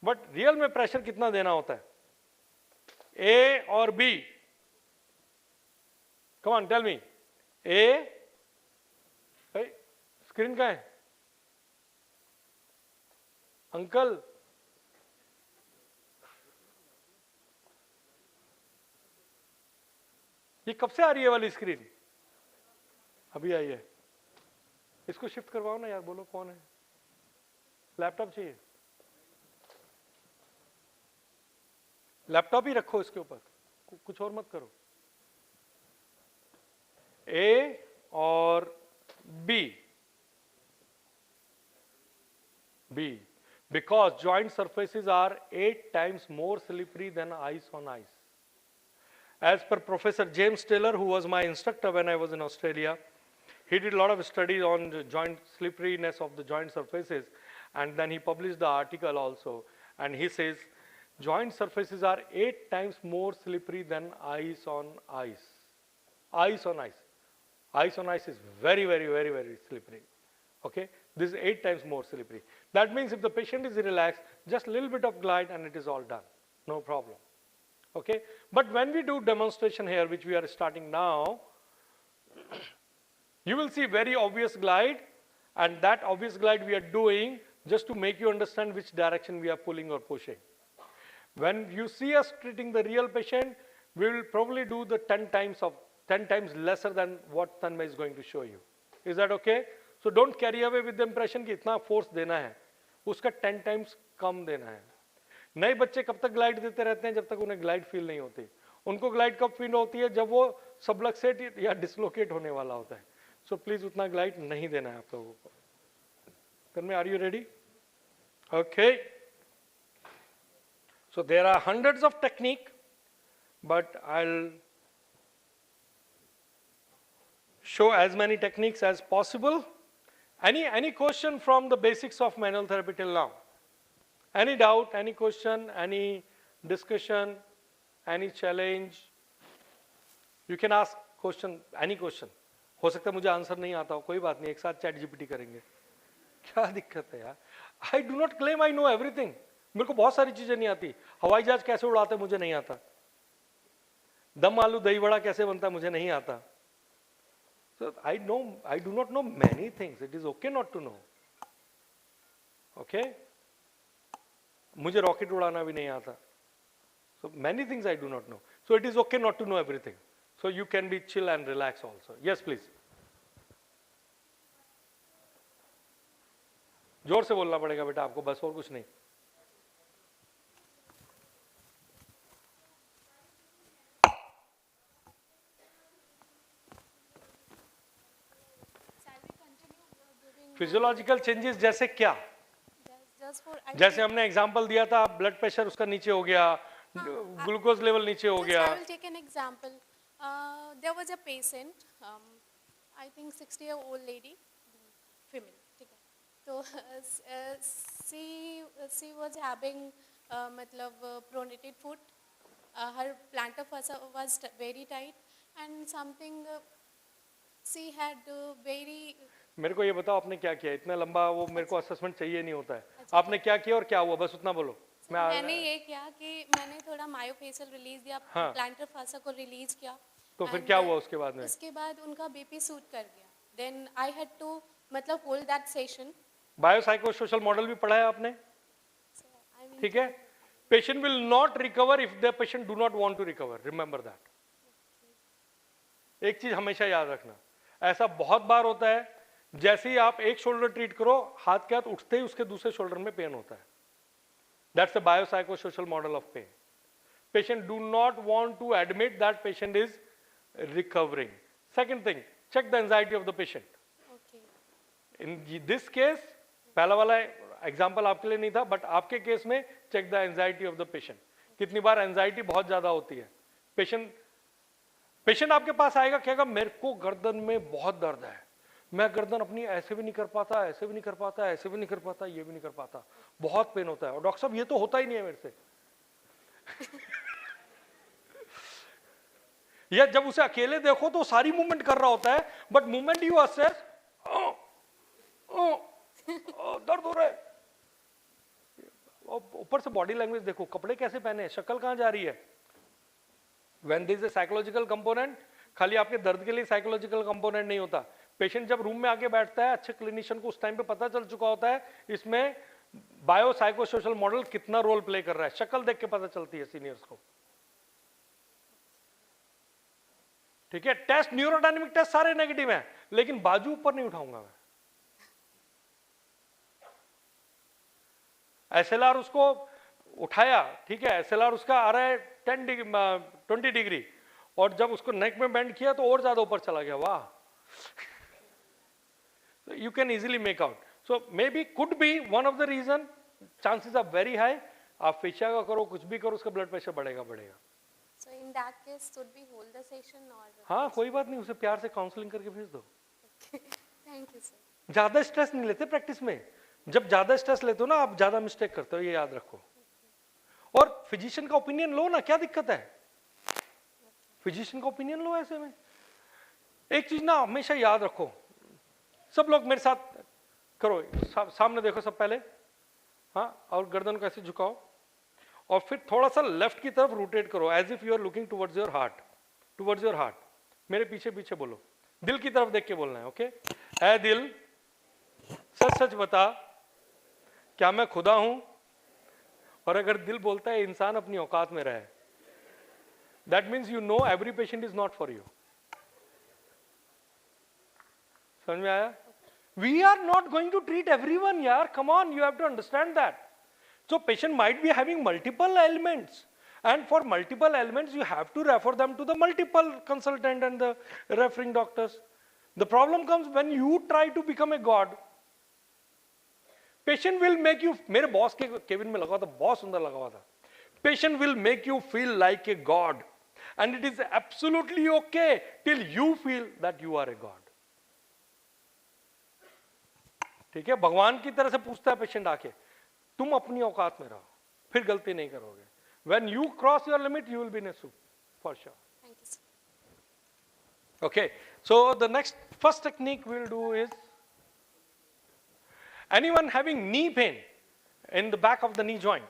[SPEAKER 1] बट रियल में प्रेशर कितना देना होता है ए और B come on tell me A screen का है अंकल ये कब से आ रही है वाली स्क्रीन अभी आई है इसको शिफ्ट करवाओ ना यार बोलो कौन है लैपटॉप चाहिए लैपटॉप ही रखो इसके ऊपर कुछ और मत करो ए और B B because joint surfaces are 8 times more slippery than ice on ice. As per Professor James Taylor, who was my instructor when I was in Australia, he did a lot of studies on the joint slipperiness of the joint surfaces, and then he published the article also. And he says, joint surfaces are 8 times more slippery than ice on ice. Ice on ice. Ice on ice is very, very, very, very slippery. Okay, this is 8 times more slippery. That means if the patient is relaxed, just a little bit of glide and it is all done. No problem. Okay, but when we do demonstration here, which we are starting now, you will see very obvious glide, and that obvious glide we are doing just to make you understand which direction we are pulling or pushing. When you see us treating the real patient, we will probably do the 10 times lesser than what Tanmay is going to show you. Is that okay? So don't carry away with the impression कि इतना force देना है, उसका 10 times कम देना है. नए बच्चे कब तक ग्लाइड देते रहते हैं जब तक उन्हें ग्लाइड फील नहीं होती. उनको ग्लाइड कब फील होती है जब वो सबलक्सेट या डिसलोकेट होने वाला होता है. सो प्लीज उतना ग्लाइड नहीं देना है आप लोगों को. Tanmay, are you ready? Okay. So there are hundreds of technique, but I'll show as many techniques as possible. Any question from the basics of manual therapy till now? Any doubt, any question, any discussion, any challenge? You can ask question, any question. हो सकता है मुझे answer नहीं आता हो, कोई बात नहीं, एक साथ चैट जीपीटी करेंगे. क्या दिक्कत है यार? I do not claim I know everything. मेरे को बहुत सारी चीजें नहीं आती. हवाई जहाज कैसे उड़ाते मुझे नहीं आता. दम आलू दही वड़ा कैसे बनता मुझे नहीं आता. So I do not know many things. It is okay not to know. Okay? मुझे रॉकेट उड़ाना भी नहीं आता. So many things I do not know. So it is okay not to know everything. So you can be chill and relax also. Yes, please. जोर से बोलना पड़ेगा बेटा आपको, बस और कुछ नहीं. फिजियोलॉजिकल चेंजेस जैसे क्या? जैसे हमने एग्जांपल दिया था, ब्लड प्रेशर उसका नीचे हो गया, ग्लूकोज लेवल नीचे हो गया.
[SPEAKER 4] I will take an example. There was a patient, I think 60-year-old lady, female. ठीक है. तो she was having मतलब pronated foot. Her plantar fascia was very tight and something she had very.
[SPEAKER 1] मेरे को ये बताओ आपने क्या किया? इतना लंबा वो मेरे को असेसमेंट चाहिए नहीं होता है. आपने क्या किया और क्या हुआ, बस उतना बोलो.
[SPEAKER 4] मैंने ये किया कि मैंने थोड़ा मायोफेशियल रिलीज दिया, प्लांटर फासा को रिलीज किया.
[SPEAKER 1] तो फिर क्या हुआ उसके बाद में?
[SPEAKER 4] उसके बाद उनका बीपी शूट कर गया. देन आई हैड टू मतलब hold that session.
[SPEAKER 1] Biopsychosocial model भी पढ़ा है आपने? ठीक है. Patient will not recover if the patient do not want to recover. Remember that. एक चीज हमेशा याद रखना, ऐसा बहुत बार होता है, जैसे ही आप एक शोल्डर ट्रीट करो, हाथ के हाथ उठते ही उसके दूसरे शोल्डर में पेन होता है. That's the biopsychosocial model of pain. Patient do not want to admit that patient is recovering. Second thing, check the anxiety of the patient.
[SPEAKER 4] Okay.
[SPEAKER 1] In this case, पहला वाला एग्जाम्पल आपके लिए नहीं था, but आपके case में check the anxiety of the patient. कितनी बार एंजाइटी बहुत ज्यादा होती है. पेशेंट आपके पास आएगा, कहेगा मेरे को गर्दन में बहुत दर्द है, मैं गर्दन अपनी ऐसे भी नहीं कर पाता, ऐसे भी नहीं कर पाता, ऐसे भी नहीं कर पाता, ये भी नहीं कर पाता, बहुत पेन होता है. और डॉक्टर साहब ये तो होता ही नहीं है मेरे से. या जब उसे अकेले देखो तो सारी मूवमेंट कर रहा होता है, बट मूवमेंट यू असेस, दर्द हो रहा है. ऊपर से बॉडी लैंग्वेज देखो, कपड़े कैसे पहने, शक्ल कहां जा रही है. When there is a psychological component, खाली आपके दर्द के लिए साइकोलॉजिकल कंपोनेंट नहीं होता. पेशेंट जब रूम में आके बैठता है, अच्छे क्लिनिशियन को उस टाइम पे पता चल चुका होता है इसमें बायोसाइकोसोशल मॉडल कितना रोल प्ले कर रहा है. शक्ल देख के पता चलती है सीनियर्स को. ठीक है. टेस्ट, न्यूरोडायनेमिक टेस्ट सारे नेगेटिव हैं, लेकिन बाजू ऊपर नहीं उठाऊंगा मैं. एसएलआर उसको उठाया, ठीक है, एसएलआर उसका आ रहा है 20 डिग्री, और जब उसको नेक में बेंड किया तो और ज्यादा ऊपर चला गया. वाह. You can easily make out. So maybe could be one of the reason. Chances are very high. आप फेशिया का करो, कुछ भी करो, उसका ब्लड प्रेशर बढ़ेगा.
[SPEAKER 4] So in that case, should we hold the session or?
[SPEAKER 1] हाँ, कोई बात नहीं, उसे प्यार से काउंसलिंग करके भेज दो.
[SPEAKER 4] Thank you sir.
[SPEAKER 1] ज्यादा स्ट्रेस नहीं लेते प्रैक्टिस में. जब ज्यादा स्ट्रेस लेते हो ना, आप ज्यादा मिस्टेक करते हो, ये याद रखो. और फिजिशियन का ओपिनियन लो ना, क्या दिक्कत है. फिजिशियन का ओपिनियन लो. ऐसे में एक चीज ना हमेशा याद रखो, सब लोग मेरे साथ करो, सामने देखो सब पहले. हाँ, और गर्दन को ऐसे झुकाओ, और फिर थोड़ा सा लेफ्ट की तरफ रोटेट करो, as if you are looking towards your heart. Towards your heart. मेरे पीछे पीछे बोलो, दिल की तरफ देख के बोलना है. ओके. ऐ दिल, सच सच बता, क्या मैं खुदा हूं? और अगर दिल बोलता है इंसान अपनी औकात में रहे, that means you know every patient is not for you. समझ में आया? We are not going to treat everyone, yaar. Come on, you have to understand that. So patient might be having multiple ailments, and for multiple ailments you have to refer them to the multiple consultant and the referring doctors. The problem comes when you try to become a god. Patient will make you, मेरे boss के cabin में लगा था, बहुत सुंदर लगा हुआ था. Patient will make you feel like a god, and it is absolutely okay till you feel that you are a god. ठीक है. भगवान की तरह से पूछता है पेशेंट आके, तुम अपनी औकात में रहो, फिर गलती नहीं करोगे. When you cross your limit, you will be in a soup, for sure.
[SPEAKER 4] Thank you, sir.
[SPEAKER 1] Okay, so the first technique we'll do is, anyone having knee pain in the back of the knee joint?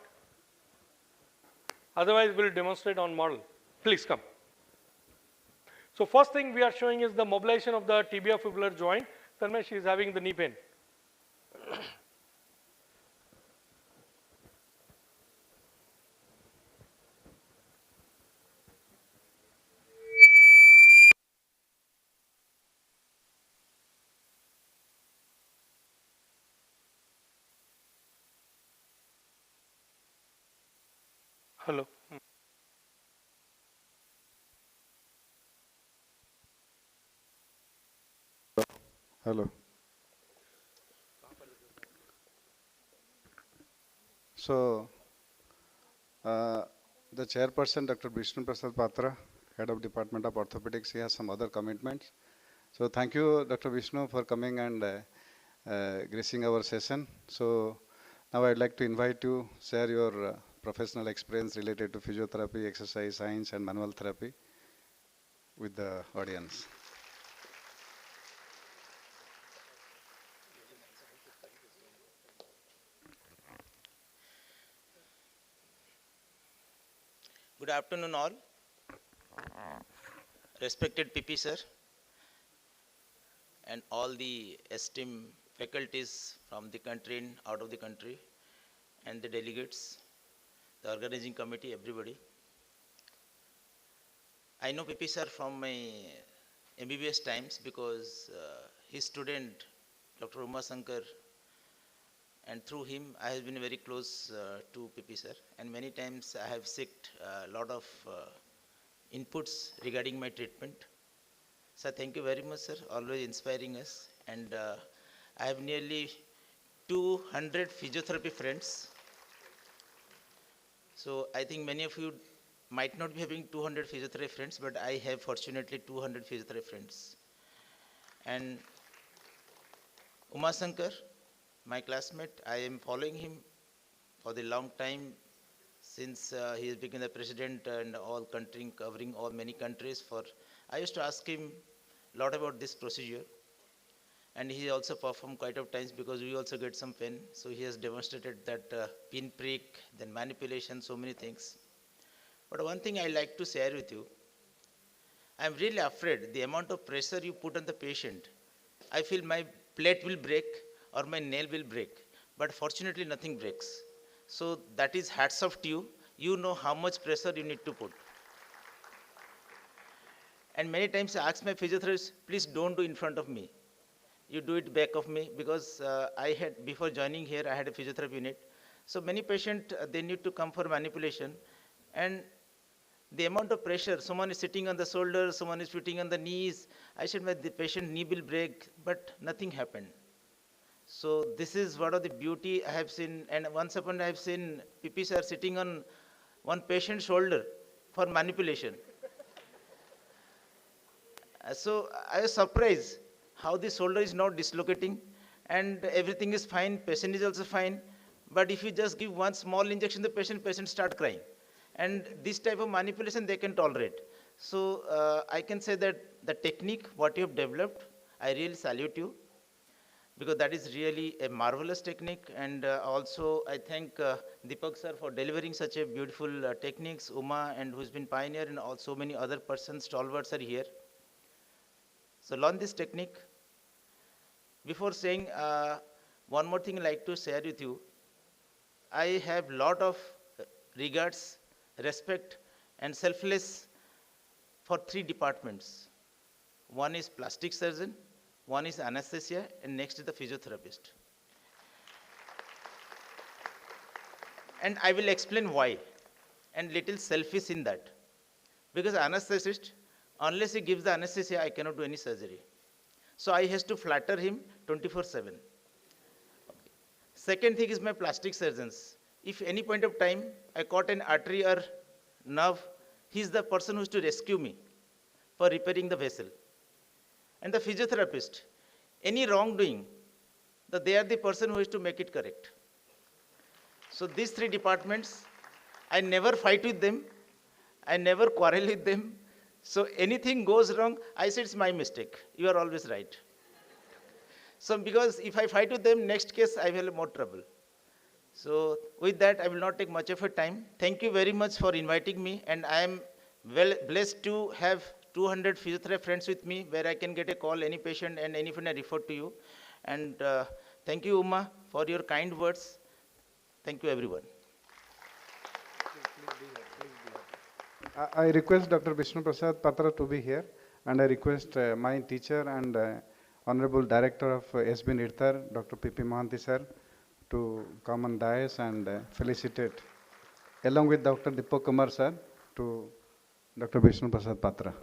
[SPEAKER 1] Otherwise, we'll demonstrate on model. Please come. So first thing we are showing is the mobilization of the tibia fibular joint. Tanmay, she is having the knee pain. Hello.
[SPEAKER 5] Hello. So, the chairperson, Dr. Vishnu Prasad Patra, head of Department of Orthopedics, he has some other commitments. So, thank you, Dr. Vishnu, for coming and gracing our session. So, now I'd like to invite you share your professional experience related to physiotherapy, exercise science, and manual therapy with the audience.
[SPEAKER 2] Good afternoon all. Respected PP sir and all the esteemed faculties from the country and out of the country and the delegates, the organizing committee, everybody. I know PP sir from my MBBS times because his student Dr. Uma Shankar, and through him I have been very close to PP sir, and many times I have sought a lot of inputs regarding my treatment. So thank you very much sir, always inspiring us, and I have nearly 200 physiotherapy friends. So I think many of you might not be having 200 physiotherapy friends, but I have fortunately 200 physiotherapy friends. And Uma Shankar, my classmate, I am following him for the long time since he has become the president and all country, covering all many countries. I used to ask him a lot about this procedure, and he also performed quite a times because we also get some pain. So he has demonstrated that pin prick, then manipulation, so many things. But one thing I like to share with you, I'm really afraid the amount of pressure you put on the patient. I feel my plate will break or my nail will break, but fortunately nothing breaks. So that is hats off to you. You know how much pressure you need to put. And many times I ask my physiotherapist, please don't do in front of me. You do it back of me, because before joining here, I had a physiotherapy unit. So many patients, they need to come for manipulation. And the amount of pressure, someone is sitting on the shoulder, someone is sitting on the knees. I said, the patient knee will break, but nothing happened. So this is one of the beauty I have seen. And once upon I have seen PPs are sitting on one patient's shoulder for manipulation. So I was surprised how the shoulder is not dislocating and everything is fine, patient is also fine. But if you just give one small injection, the patient start crying. And this type of manipulation they can tolerate. So I can say that the technique, what you have developed, I really salute you, because that is really a marvelous technique. And also I thank Deepak sir for delivering such a beautiful techniques, Uma, and who's been pioneer, and also many other persons, stalwarts are here. So learn this technique. Before saying one more thing I'd like to share with you, I have lot of regards, respect, and selfless for 3 departments. One is plastic surgeon, one is anesthesia, and next is the physiotherapist. And I will explain why, and little selfish in that. Because anesthetist, unless he gives the anesthesia, I cannot do any surgery. So I has to flatter him 24/7. Okay. Second thing is my plastic surgeons. If any point of time I caught an artery or nerve, he is the person who is to rescue me for repairing the vessel. And the physiotherapist, any wrongdoing, they are the person who is to make it correct. So these three departments, I never fight with them. I never quarrel with them. So anything goes wrong, I say it's my mistake. You are always right. So because if I fight with them, next case I will have more trouble. So with that, I will not take much of your time. Thank you very much for inviting me, and I am well blessed to have 200 physiotherapy friends with me, where I can get a call any patient and any friend I refer to you. And thank you, Uma, for your kind words. Thank you, everyone.
[SPEAKER 5] I request Dr. Vishnu Prasad Patra to be here, and I request my teacher and Honorable Director of SB Nirtar, Dr. P.P. Mohanty sir, to come on dais and felicitate, along with Dr. Deepak Kumar sir, to Dr. Vishnu Prasad Patra.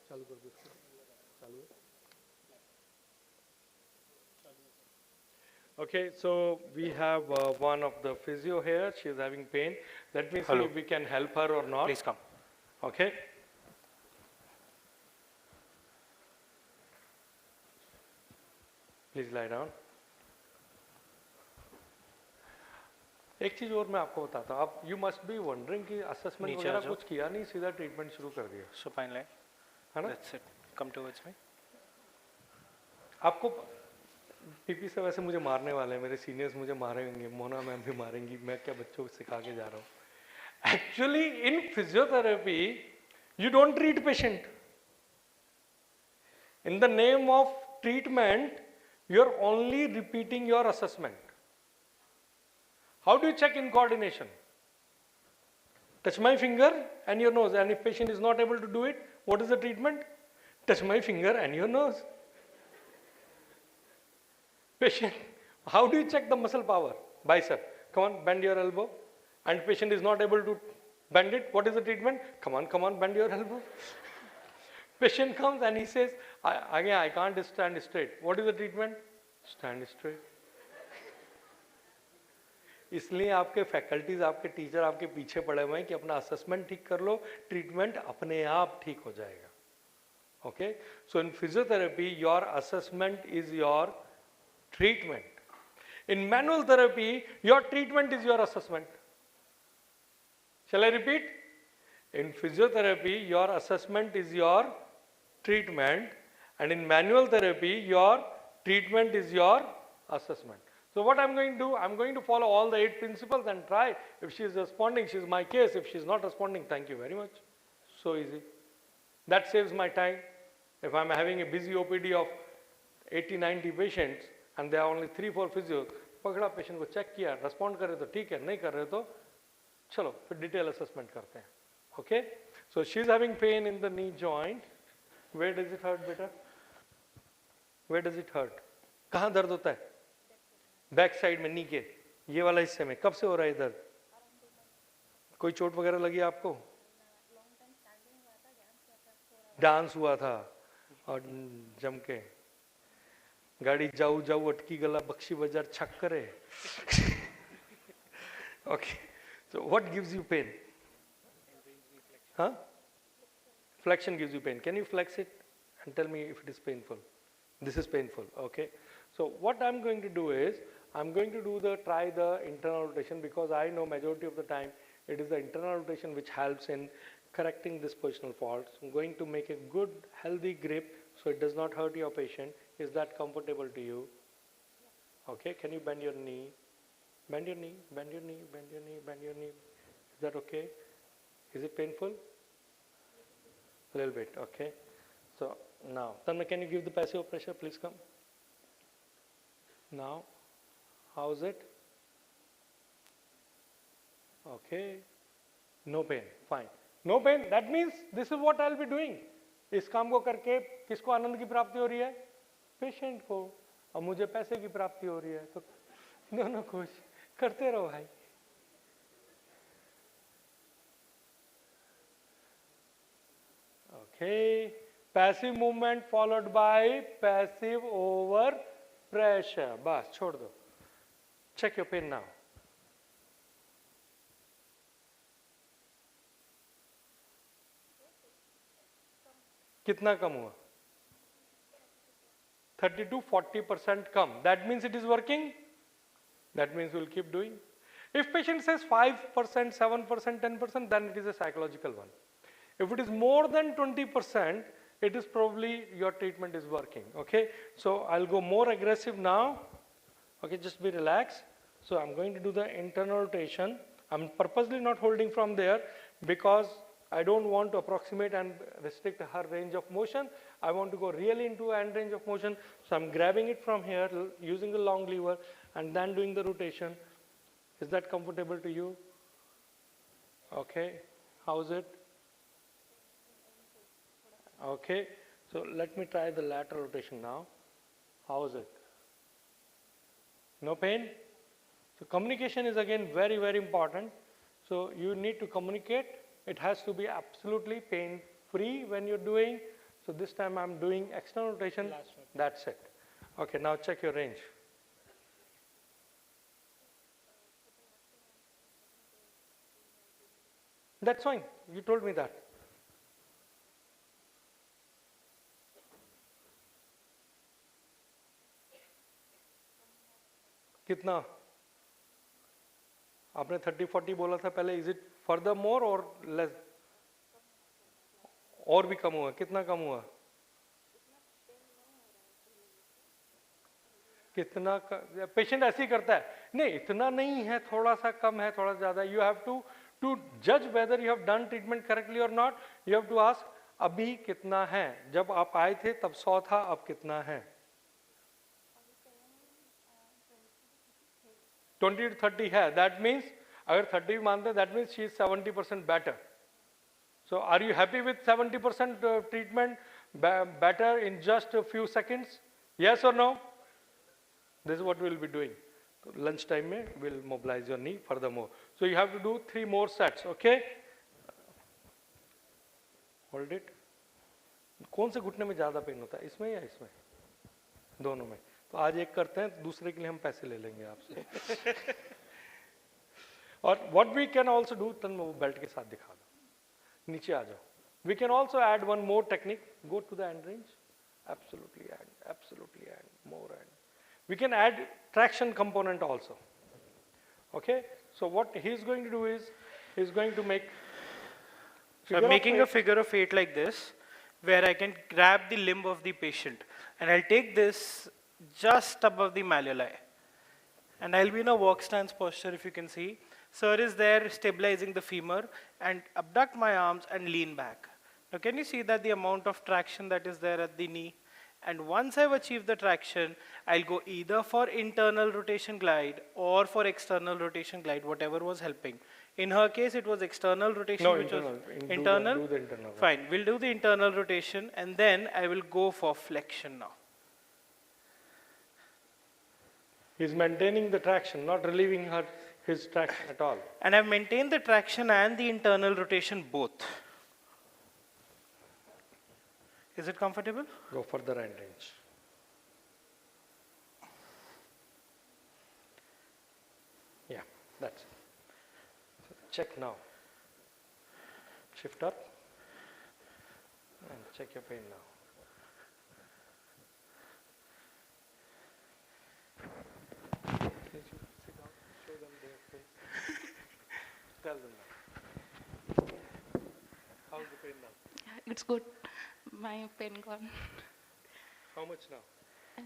[SPEAKER 1] चालू कर दो इसको चालू है Okay, so we have one of the physio here. She is having pain. Let me see
[SPEAKER 6] Hello.
[SPEAKER 1] if we can help her or not.
[SPEAKER 6] Please come.
[SPEAKER 1] Okay. Please lie down. एक चीज और मैं आपको बताता हूँ. आप you must be wondering कि assessment
[SPEAKER 6] नीचे आ
[SPEAKER 1] वगैरह
[SPEAKER 6] जाओ.
[SPEAKER 1] कुछ किया नहीं, सीधा ट्रीटमेंट शुरू कर दिया,
[SPEAKER 6] Supine line.
[SPEAKER 1] है ना?
[SPEAKER 6] That's it. Come towards me.
[SPEAKER 1] आपको पीपी से वैसे मुझे मारने वाले हैं, मेरे सीनियर्स मुझे मारेंगे, मोना मैम भी मारेंगी, मैं क्या बच्चों को सिखा के जा रहा हूँ. Actually in physiotherapy you don't treat patient. In the name of treatment you are only repeating your assessment. How do you check in coordination? Touch my finger and your nose, and if patient is not able to do it, what is the treatment? Touch my finger and your nose. Patient, how do you check the muscle power? Bicep. Come on, bend your elbow. And patient is not able to bend it. What is the treatment? Come on, bend your elbow. Patient comes and he says, I can't stand straight. What is the treatment? Stand straight. इसलिए आपके faculties, आपके teacher आपके पीछे पड़े हुए हैं कि अपना असेसमेंट ठीक कर लो, ट्रीटमेंट अपने आप ठीक हो जाएगा. Okay, so in physiotherapy your assessment is your treatment. In manual therapy, your treatment is your assessment. Shall I repeat? In physiotherapy, your assessment is your treatment, and in manual therapy, your treatment is your assessment. So what I'm going to do, I'm going to follow all the 8 principles and try. If she is responding, she is my case. If she is not responding, thank you very much. So easy. That saves my time. If I'm having a busy OPD of 80-90 patients, and there are only 3-4 physios, पकड़ा patient को check किया, respond कर रहे तो ठीक है, नहीं कर रहे तो चलो फिर डिटेल असेसमेंट करते हैं. Okay, so she is having pain in the knee joint. Where does it hurt बेटा? Where does it hurt? कहाँ दर्द होता है? बैक साइड में, नी के ये वाला हिस्से में. कब से हो रहा है दर्द? कोई चोट वगैरह लगी आपको? डांस हुआ था और जम के गाड़ी जाऊ जाऊ अटकी गला बख्शी बाजार छक करे. Okay, so what gives you pain? Huh? Flexion gives you pain. Can you flex it and tell me if it is painful? This is painful. Okay, so what I'm going to do is I'm going to try the internal rotation, because I know majority of the time it is the internal rotation which helps in correcting this positional faults. I'm going to make a good healthy grip so it does not hurt your patient. Is that comfortable to you? Okay, can you bend your knee? Bend your knee, bend your knee, bend your knee, bend your knee. Is that okay? Is it painful? A little bit, okay. So Now, Tanmay, can you give the passive pressure? Please come. Now, how is it? Okay. No pain. Fine. No pain. That means this is what I'll be doing. इस काम को करके किसको आनंद की प्राप्ति हो रही है? पेशेंट को. और मुझे पैसे की प्राप्ति हो रही है. तो दोनों खुश. करते रहो भाई. Okay. Passive movement followed by passive over pressure. बस छोड़ दो. Check your pain now. कितना कम हुआ? 30 to 40% come. That means it is working. That means we'll keep doing. If patient says 5%, 7%, 10%, then it is a psychological one. If it is more than 20%, it is probably your treatment is working. Okay. So I'll go more aggressive now. Okay, just be relaxed. So I'm going to do the internal rotation. I'm purposely not holding from there because I don't want to approximate and restrict her range of motion. I want to go really into end range of motion. So I'm grabbing it from here using the long lever and then doing the rotation. Is that comfortable to you? Okay. How is it? Okay. So let me try the lateral rotation now. How is it? No pain? So communication is again very, very important. So you need to communicate. It has to be absolutely pain-free when you're doing. So this time I'm doing external rotation. That's it. Okay, now check your range. That's fine. You told me that. कितना? आपने 30-40 बोला था पहले. Is it further more or less? और भी कम हुआ. कितना कम हुआ? कितना? पेशेंट ऐसे ही करता है. नहीं, इतना नहीं है, थोड़ा सा कम है, थोड़ा ज्यादा. You have to judge whether you have done treatment correctly or not. You have to ask अभी कितना है. जब आप आए थे तब 100 था, अब कितना है? 20 to 30 है. That means अगर 30 मानते हैं, that means she is 70% better. So are you happy with 70% treatment better in just a few seconds? Yes or no? This is what we will be doing. Lunch time में we'll mobilize your knee furthermore. So you have to do 3 more sets. Okay? Hold it. कौन से घुटने में ज़्यादा pen होता है? इसमें या इसमें? दोनों में. तो आज एक करते हैं, दूसरे के लिए हम पैसे ले लेंगे आपसे. और what we can also do, तन वो बेल्ट के साथ दिखा दो. नीचे आ जाओ. We can also add one more technique. Go to the end range. Absolutely and more and. We can add traction component also. Okay. So what he's going to do is, he's going to make.
[SPEAKER 6] So I'm making a figure of 8 like this, where I can grab the limb of the patient, and I'll take this just above the malleoli. And I'll be in a walk stance posture, if you can see. Sir is there stabilizing the femur, and abduct my arms and lean back. Now can you see that the amount of traction that is there at the knee? And once I've achieved the traction, I'll go either for internal rotation glide or for external rotation glide, whatever was helping. In her case, it was external rotation,
[SPEAKER 1] No,
[SPEAKER 6] which
[SPEAKER 1] internal.
[SPEAKER 6] was internal.
[SPEAKER 1] Do the internal.
[SPEAKER 6] Fine, we'll do the internal rotation, and then I will go for flexion now.
[SPEAKER 1] He's maintaining the traction, not relieving his traction at all.
[SPEAKER 6] And I've maintained the traction and the internal rotation both. Is it comfortable?
[SPEAKER 1] Go further end range. Yeah, that's it. So check now. Shift up and check your pain now. Please sit down, show them their face. Tell them now. How's the pain now?
[SPEAKER 7] It's good. My pen gone.
[SPEAKER 1] How much now?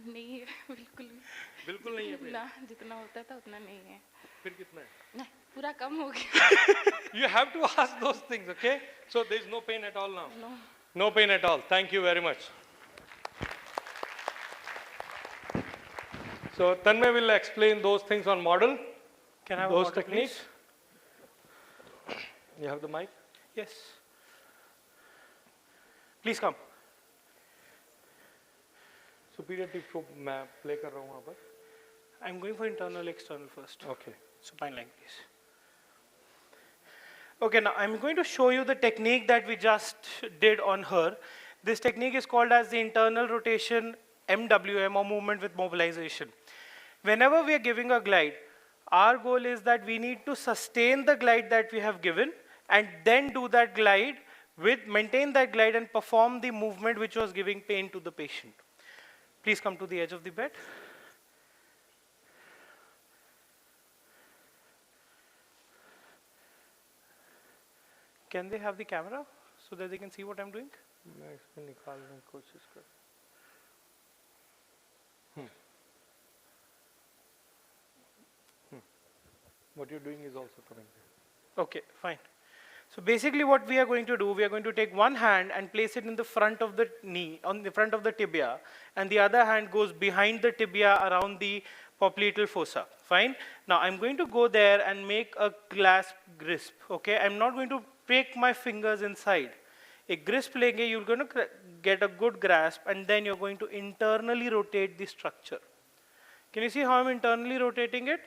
[SPEAKER 7] नहीं है बिल्कुल भी.
[SPEAKER 1] बिल्कुल नहीं है pain.
[SPEAKER 7] ना जितना होता था उतना नहीं है.
[SPEAKER 1] फिर कितना है?
[SPEAKER 7] नहीं पूरा कम हो गया.
[SPEAKER 1] You have to ask those things, okay? So there is no pain at all now.
[SPEAKER 7] No.
[SPEAKER 1] No pain at all. Thank you very much. So Tanmay will explain those things on model,
[SPEAKER 6] Can I have a
[SPEAKER 1] those
[SPEAKER 6] water,
[SPEAKER 1] techniques.
[SPEAKER 6] please?
[SPEAKER 1] You have the mic?
[SPEAKER 6] Yes. Please come.
[SPEAKER 1] Superior tip को मैं play कर रहा हूँ वहाँ पर.
[SPEAKER 6] I'm going for internal, external first.
[SPEAKER 1] Okay.
[SPEAKER 6] Supine line, please. Okay, now I'm going to show you the technique that we just did on her. This technique is called as the internal rotation MWM, or movement with mobilization. Whenever we are giving a glide, our goal is that we need to sustain the glide that we have given and then do that glide maintain that glide and perform the movement which was giving pain to the patient. Please come to the edge of the bed. Can they have the camera so that they can see what I'm doing?
[SPEAKER 1] मैं इसमें निकालने की कोशिश कर. What you're doing is also coming there.
[SPEAKER 6] Okay, fine. So basically what we are going to do, we are going to take one hand and place it in the front of the knee, on the front of the tibia, and the other hand goes behind the tibia around the popliteal fossa. Fine. Now I'm going to go there and make a clasp grasp. Okay, I'm not going to take my fingers inside. A grasp lenge, you're going to get a good grasp, and then you're going to internally rotate the structure. Can you see how I'm internally rotating it?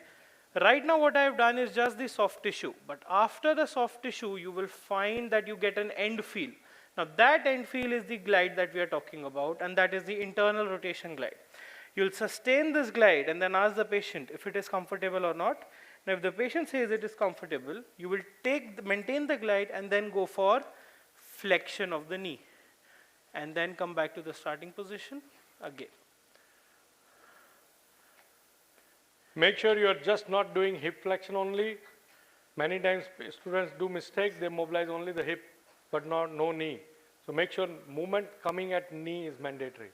[SPEAKER 6] Right now what I have done is just the soft tissue, but after the soft tissue you will find that you get an end feel. Now that end feel is the glide that we are talking about, and that is the internal rotation glide. You'll sustain this glide and then ask the patient if it is comfortable or not. Now if the patient says it is comfortable, you will maintain the glide and then go for flexion of the knee, and then come back to the starting position again.
[SPEAKER 1] Make sure you are just not doing hip flexion only. Many times students do mistake, they mobilize only the hip, but no knee. So make sure movement coming at knee is mandatory.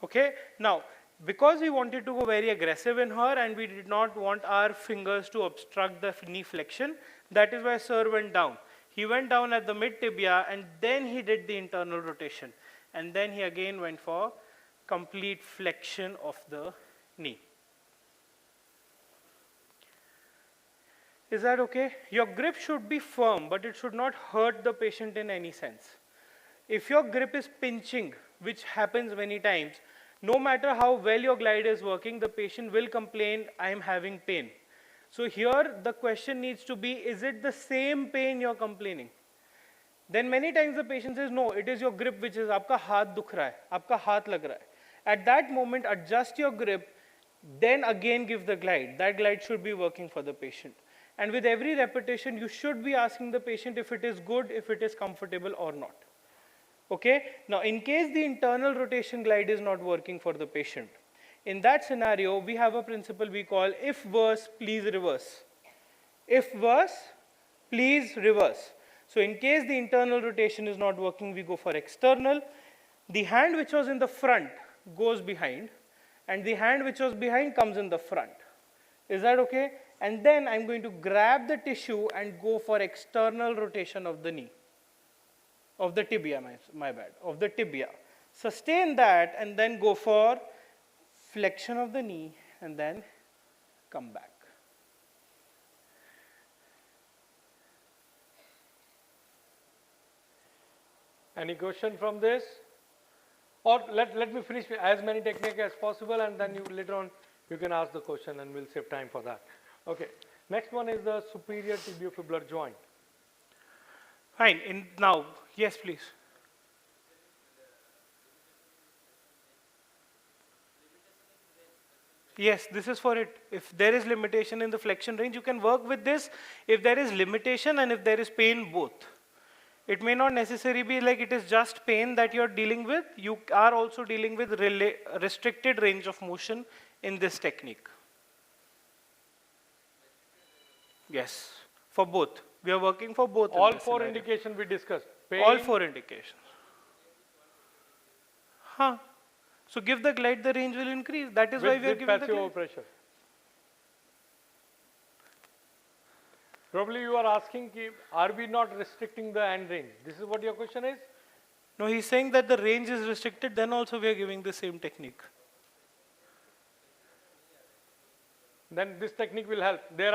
[SPEAKER 6] Okay, now because we wanted to go very aggressive in her and we did not want our fingers to obstruct the knee flexion, that is why sir went down. He went down at the mid tibia and then he did the internal rotation. And then he again went for complete flexion of the knee. Is that okay? Your grip should be firm, but it should not hurt the patient in any sense. If your grip is pinching, which happens many times, no matter how well your glide is working, the patient will complain, I am having pain. So here the question needs to be, is it the same pain you're complaining? Then many times the patient says, no, it is your grip which is, आपका हाथ दुख रहा है, आपका हाथ लग रहा है. At that moment, adjust your grip, then again give the glide. That glide should be working for the patient. And with every repetition, you should be asking the patient if it is good, if it is comfortable or not. Okay? Now, in case the internal rotation glide is not working for the patient, in that scenario, we have a principle we call if worse, please reverse. If worse, please reverse. So in case the internal rotation is not working, we go for external. The hand which was in the front goes behind, and the hand which was behind comes in the front. Is that okay? And then I'm going to grab the tissue and go for external rotation of the knee, of the tibia, my bad, of the tibia. Sustain that and then go for flexion of the knee and then come back.
[SPEAKER 1] Any question from this? Or let me finish as many techniques as possible, and then you later on you can ask the question and we'll save time for that. Okay. Next one is the superior tibiofibular joint.
[SPEAKER 6] Fine. Now, yes, please. Yes, this is for it. If there is limitation in the flexion range, you can work with this. If there is limitation and if there is pain, both. It may not necessarily be like it is just pain that you're dealing with. You are also dealing with restricted range of motion in this technique. Yes, for both. We are working for both.
[SPEAKER 1] All four indications we discussed. Pain.
[SPEAKER 6] All four indications. Huh. So give the glide, the range will increase. That is why we are giving the glide.
[SPEAKER 1] Pressure. Probably you are asking, are we not restricting the end range? This is what your question is?
[SPEAKER 6] No, he's saying that the range is restricted, then also we are giving the same technique.
[SPEAKER 1] then this technique will help. There are